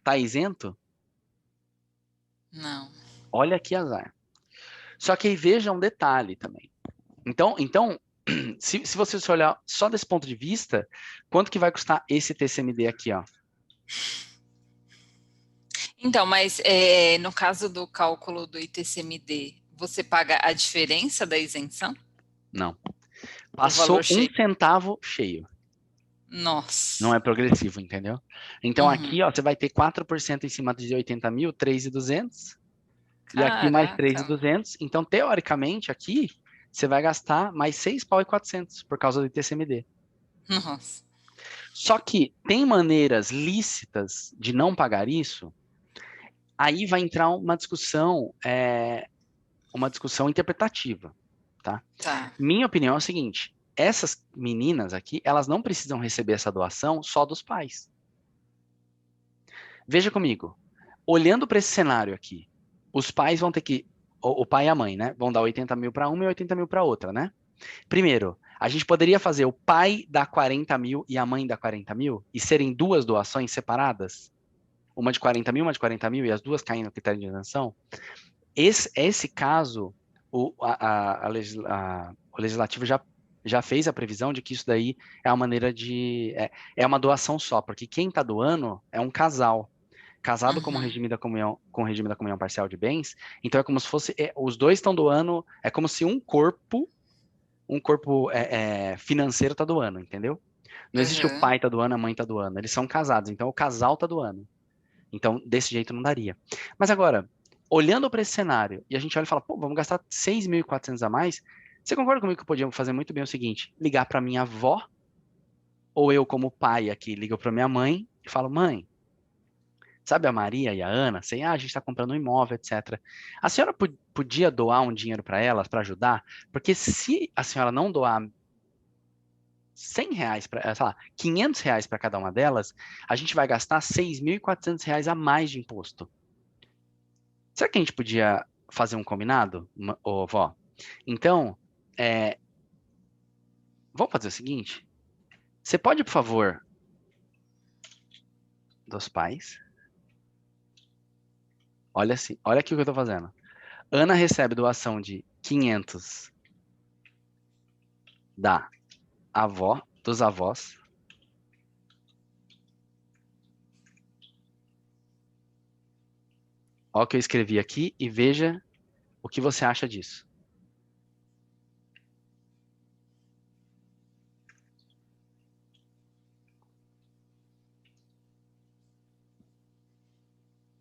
[SPEAKER 1] tá isento?
[SPEAKER 2] Não.
[SPEAKER 1] Olha que azar. Só que aí veja um detalhe também. Então se você se olhar só desse ponto de vista, quanto que vai custar esse TCMD aqui, ó?
[SPEAKER 2] Então, mas no caso do cálculo do ITCMD, você paga a diferença da isenção?
[SPEAKER 1] Não.
[SPEAKER 2] O
[SPEAKER 1] Passou
[SPEAKER 2] valor
[SPEAKER 1] 1
[SPEAKER 2] cheio?
[SPEAKER 1] centavo cheio. Não
[SPEAKER 2] Nossa.
[SPEAKER 1] é progressivo, entendeu? Então
[SPEAKER 2] Uhum.
[SPEAKER 1] aqui, ó, você vai ter 4% em cima de 80 mil, 3.200. E aqui mais
[SPEAKER 2] Caraca.
[SPEAKER 1] 3.200. Então, teoricamente, aqui, você vai gastar mais 6.400 por causa do ITCMD.
[SPEAKER 2] Nossa.
[SPEAKER 1] Só que tem maneiras lícitas de não pagar isso, aí vai entrar uma discussão interpretativa, tá?
[SPEAKER 2] Tá.
[SPEAKER 1] Minha opinião é o seguinte, essas meninas aqui, elas não precisam receber essa doação só dos pais. Veja comigo, olhando para esse cenário aqui, os pais vão ter que, o pai e a mãe, né, vão dar 80 mil para uma e 80 mil para outra, né? Primeiro, a gente poderia fazer o pai dar 40 mil e a mãe dar 40 mil e serem duas doações separadas? Uma de 40 mil, uma de 40 mil e as duas caem no critério de isenção? Esse caso, o legislativo já fez a previsão de que isso daí é uma maneira de... É uma doação só, porque quem está doando é um casal. Casado como
[SPEAKER 2] Uhum.
[SPEAKER 1] regime da comunhão, com o regime da comunhão parcial de bens, então é como se fosse... os dois estão doando, é como se um corpo financeiro está doando, entendeu? Não existe o
[SPEAKER 2] Uhum.
[SPEAKER 1] pai tá doando, a mãe tá doando. Eles são casados, então o casal tá doando. Então, desse jeito não daria. Mas agora, olhando para esse cenário, e a gente olha e fala, pô, vamos gastar 6.400 a mais, você concorda comigo que eu podia fazer muito bem o seguinte, ligar para minha avó, ou eu como pai aqui, ligo para minha mãe e falo, mãe, sabe a Maria e a Ana? Sei, a gente está comprando um imóvel, etc. A senhora podia doar um dinheiro para elas, para ajudar? Porque se a senhora não doar R$ 100 para, sei lá, R$ 500 para cada uma delas, a gente vai gastar R$ 6.400 a mais de imposto. Será que a gente podia fazer um combinado, ô vó? Então, é, vamos fazer o seguinte: você pode, por favor, dos pais, olha assim, olha aqui o que eu tô fazendo. Ana recebe doação de 500 da avó, dos avós. Olha o que eu escrevi aqui e veja o que você acha disso.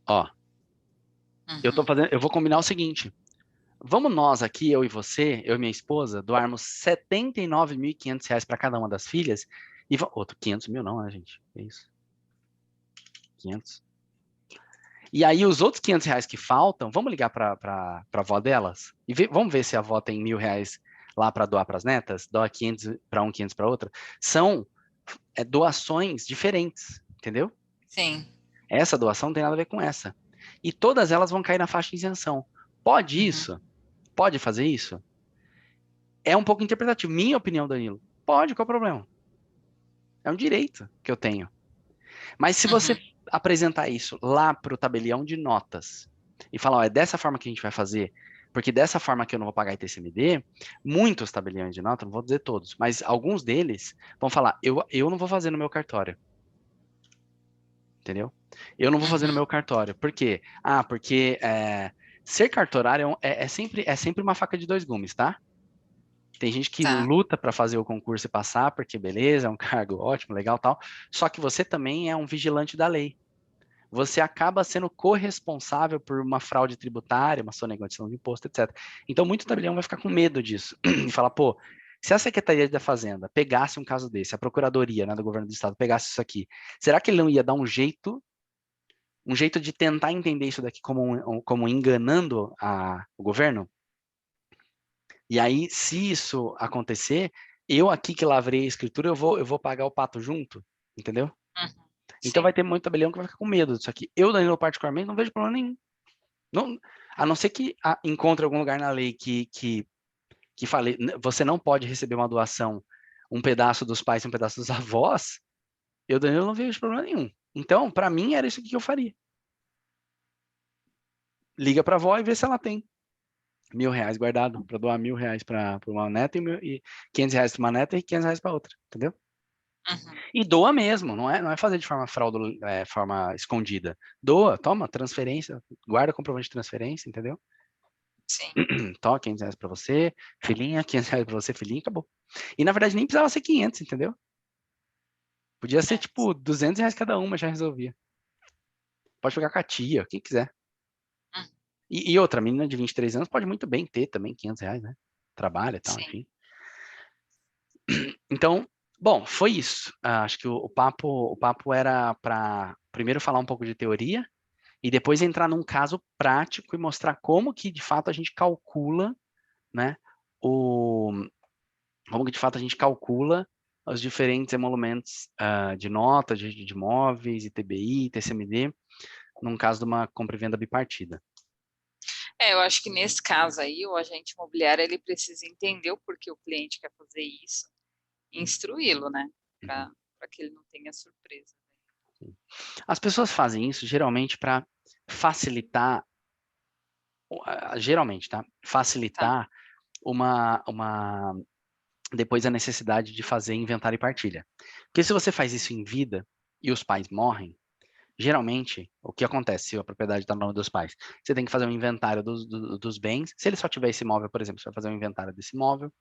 [SPEAKER 1] Ó,
[SPEAKER 2] Uhum.
[SPEAKER 1] eu vou combinar o seguinte. Vamos nós aqui, eu e você, eu e minha esposa, doarmos R$ 79.500 para cada uma das filhas e outro 500 mil não, né, gente? É isso. 500. E aí os outros R$ 500 que faltam, vamos ligar para a avó delas e vamos ver se a avó tem R$ 1.000 lá para doar para as netas, doa 500 para um, 500 para outra. São doações diferentes, entendeu?
[SPEAKER 2] Sim.
[SPEAKER 1] Essa doação não tem nada a ver com essa. E todas elas vão cair na faixa de isenção. Pode
[SPEAKER 2] Uhum.
[SPEAKER 1] isso? Pode fazer isso? É um pouco interpretativo. Minha opinião, Danilo. Pode, qual é o problema? É um direito que eu tenho. Mas se você
[SPEAKER 2] Uhum.
[SPEAKER 1] apresentar isso lá para o tabelião de notas e falar, ó, é dessa forma que a gente vai fazer, porque dessa forma que eu não vou pagar ITCMD, muitos tabeliões de nota, não vou dizer todos, mas alguns deles vão falar, eu não vou fazer no meu cartório. Entendeu? Eu não vou fazer no
[SPEAKER 2] Uhum.
[SPEAKER 1] meu cartório. Por quê? Porque ser cartorário é sempre uma faca de dois gumes, tá? Tem gente que
[SPEAKER 2] Tá.
[SPEAKER 1] luta para fazer o concurso e passar, porque beleza, é um cargo ótimo, legal, tal. Só que você também é um vigilante da lei. Você acaba sendo corresponsável por uma fraude tributária, uma sonegação de imposto, etc. Então, muito tabelião vai ficar com medo disso e falar, pô, se a Secretaria da Fazenda pegasse um caso desse, a Procuradoria, né, do Governo do Estado pegasse isso aqui, será que ele não ia dar um jeito de tentar entender isso daqui como enganando o governo? E aí, se isso acontecer, eu aqui que lavrei a escritura, eu vou pagar o pato junto, entendeu?
[SPEAKER 2] Uhum.
[SPEAKER 1] Então vai
[SPEAKER 2] Sim.
[SPEAKER 1] ter muito tabelião que vai ficar com medo disso aqui. Eu, Danilo, particularmente, não vejo problema nenhum. Não, a não ser que encontre algum lugar na lei que fale, você não pode receber uma doação, um pedaço dos pais e um pedaço dos avós, eu, Danilo, não vejo problema nenhum. Então, para mim, era isso que eu faria. Liga para a avó e vê se ela tem R$ 1.000 guardado para doar R$ 1.000 para uma neta e R$ 500 para uma neta e R$ 500 para outra, entendeu?
[SPEAKER 2] Uhum.
[SPEAKER 1] E doa mesmo, não é fazer de forma forma escondida. Doa, toma, transferência, guarda comprovante de transferência, entendeu?
[SPEAKER 2] Sim.
[SPEAKER 1] Toma R$ 500 para você, filhinha, R$ 500 para você, filhinha, acabou. E na verdade nem precisava ser 500, entendeu? Podia ser
[SPEAKER 2] É.
[SPEAKER 1] tipo R$ 200 cada uma, já resolvia. Pode pegar com a tia, quem quiser.
[SPEAKER 2] Uhum.
[SPEAKER 1] E outra, menina de 23 anos pode muito bem ter também R$ 500, né? Trabalha e tal,
[SPEAKER 2] Sim.
[SPEAKER 1] enfim. Então, bom, foi isso. Acho que o papo era para primeiro falar um pouco de teoria e depois entrar num caso prático e mostrar como que de fato a gente calcula, né? O, como que de fato a gente calcula os diferentes emolumentos de nota, de imóveis, ITBI, TCMD, num caso de uma compra e venda bipartida.
[SPEAKER 2] Eu acho que nesse caso aí, o agente imobiliário ele precisa entender o porquê o cliente quer fazer isso e instruí-lo, né?
[SPEAKER 1] Uhum.
[SPEAKER 2] Para que ele não tenha surpresa.
[SPEAKER 1] As pessoas fazem isso geralmente para facilitar, geralmente, tá?
[SPEAKER 2] Tá.
[SPEAKER 1] Facilitar uma depois a necessidade de fazer inventário e partilha. Porque se você faz isso em vida e os pais morrem, geralmente, o que acontece se a propriedade está no nome dos pais? Você tem que fazer um inventário dos bens. Se ele só tiver esse imóvel, por exemplo, você vai fazer um inventário desse imóvel,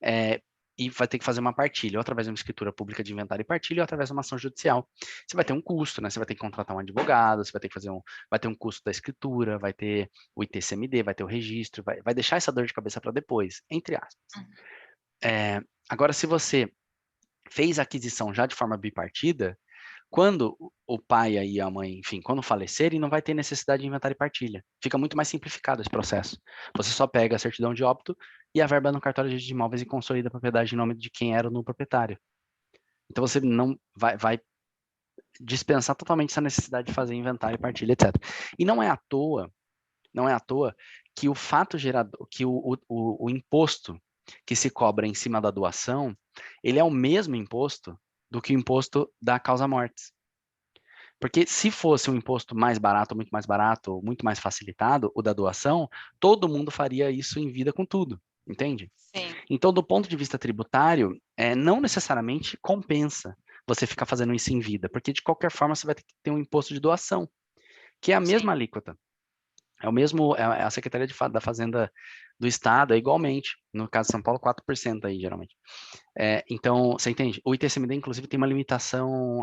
[SPEAKER 1] é, e vai ter que fazer uma partilha, ou através de uma escritura pública de inventário e partilha, ou através de uma ação judicial. Você vai ter um custo, né? Você vai ter que contratar um advogado, você vai ter que vai ter um custo da escritura, vai ter o ITCMD, vai ter o registro, vai deixar essa dor de cabeça para depois, entre aspas.
[SPEAKER 2] Uhum.
[SPEAKER 1] Agora, se você fez a aquisição já de forma bipartida, quando o pai e a mãe, enfim, quando falecerem, não vai ter necessidade de inventário e partilha. Fica muito mais simplificado esse processo. Você só pega a certidão de óbito e a verba no cartório de imóveis e consolida a propriedade em nome de quem era o no proprietário. Então você não vai dispensar totalmente essa necessidade de fazer inventário e partilha, etc. E não é à toa que o fato gerador, que o imposto que se cobra em cima da doação, ele é o mesmo imposto do que o imposto da causa-mortes. Porque se fosse um imposto mais barato, muito mais barato, muito mais facilitado, o da doação, todo mundo faria isso em vida com tudo, entende?
[SPEAKER 2] Sim.
[SPEAKER 1] Então, do ponto de vista tributário, não necessariamente compensa você ficar fazendo isso em vida, porque de qualquer forma você vai ter que ter um imposto de doação, que é a
[SPEAKER 2] Sim.
[SPEAKER 1] mesma alíquota. É o mesmo, é a Secretaria da Fazenda do Estado, é igualmente. No caso de São Paulo, 4% aí, geralmente. Então, você entende? O ITCMD, inclusive, tem uma limitação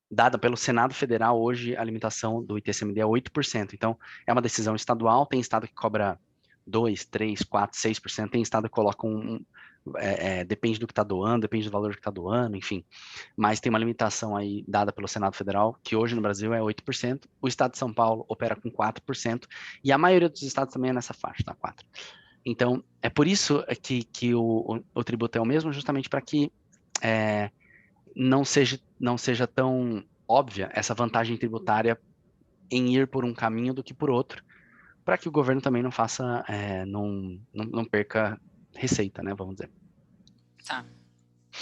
[SPEAKER 1] dada pelo Senado Federal. Hoje, a limitação do ITCMD é 8%. Então, é uma decisão estadual. Tem estado que cobra 2, 3, 4, 6%. Tem estado que coloca depende do que está doando, depende do valor que está doando, enfim. Mas tem uma limitação aí dada pelo Senado Federal, que hoje no Brasil é 8%. O estado de São Paulo opera com 4%. E a maioria dos estados também é nessa faixa, tá? 4%. Então, é por isso que o tributo é o mesmo, justamente para que não seja tão óbvia essa vantagem tributária em ir por um caminho do que por outro, para que o governo também não faça, não perca receita, né? Vamos dizer.
[SPEAKER 2] Tá.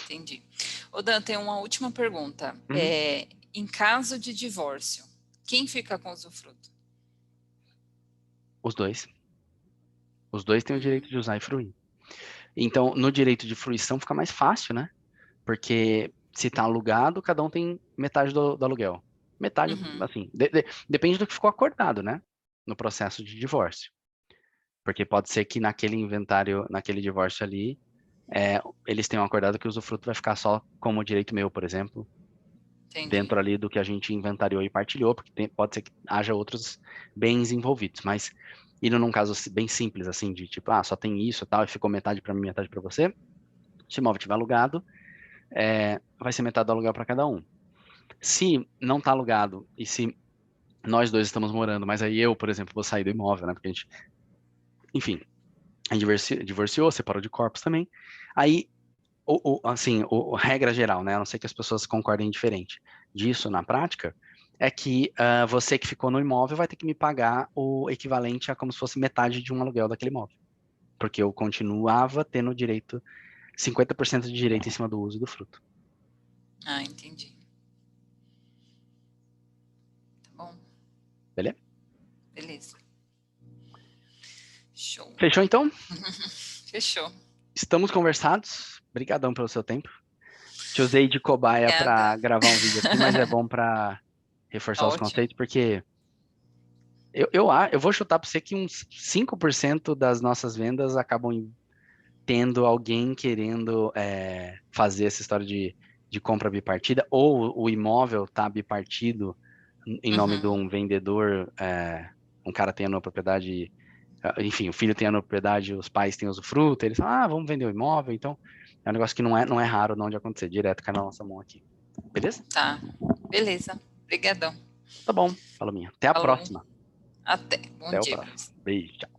[SPEAKER 2] Entendi. Ô Dan, tem uma última pergunta.
[SPEAKER 1] Uhum.
[SPEAKER 2] Em caso de divórcio, quem fica com o usufruto?
[SPEAKER 1] Os dois. Os dois têm o direito
[SPEAKER 2] Hum.
[SPEAKER 1] de usar e fruir. Então, no direito de fruição fica mais fácil, né? Porque se está alugado, cada um tem metade do aluguel. Metade,
[SPEAKER 2] Uhum.
[SPEAKER 1] assim, depende do que ficou acordado, né? No processo de divórcio. Porque pode ser que naquele inventário, naquele divórcio ali, eles tenham acordado que o usufruto vai ficar só como direito meu, por exemplo,
[SPEAKER 2] Entendi.
[SPEAKER 1] dentro ali do que a gente inventariou e partilhou, porque pode ser que haja outros bens envolvidos, mas indo num caso bem simples, assim, de tipo, só tem isso e tal, e ficou metade para mim, metade para você, se o imóvel tiver alugado, vai ser metade do aluguel para cada um. Se não está alugado e se nós dois estamos morando, mas aí eu, por exemplo, vou sair do imóvel, né? Porque a gente, enfim, Aí divorciou, separou de corpos também. Aí, assim, a regra geral, né? A não ser que as pessoas concordem diferente disso na prática, é que você que ficou no imóvel vai ter que me pagar o equivalente a como se fosse metade de um aluguel daquele imóvel. Porque eu continuava tendo direito, 50% de direito em cima do uso do fruto.
[SPEAKER 2] Ah, entendi. Tá bom,
[SPEAKER 1] Beleza?
[SPEAKER 2] beleza. Show.
[SPEAKER 1] Fechou então?
[SPEAKER 2] Fechou.
[SPEAKER 1] Estamos conversados. Obrigadão pelo seu tempo. Te usei de cobaia
[SPEAKER 2] Obrigada.
[SPEAKER 1] para gravar um vídeo aqui, mas é bom para reforçar os
[SPEAKER 2] Ótimo.
[SPEAKER 1] conceitos, porque eu vou chutar para você que uns 5% das nossas vendas acabam tendo alguém querendo fazer essa história de compra bipartida, ou o imóvel tá bipartido em nome de
[SPEAKER 2] Uhum.
[SPEAKER 1] um vendedor, um cara tem a propriedade, enfim, o filho tem a propriedade, os pais têm usufruto, eles falam, vamos vender o imóvel, então é um negócio que não é raro não de acontecer, direto cai na nossa mão aqui. Beleza?
[SPEAKER 2] Tá. Beleza. Obrigadão.
[SPEAKER 1] Tá bom, Palominha. Até a
[SPEAKER 2] Falou.
[SPEAKER 1] próxima.
[SPEAKER 2] Até. Bom
[SPEAKER 1] Até o
[SPEAKER 2] dia pra
[SPEAKER 1] próximo.
[SPEAKER 2] você.
[SPEAKER 1] Beijo. Tchau.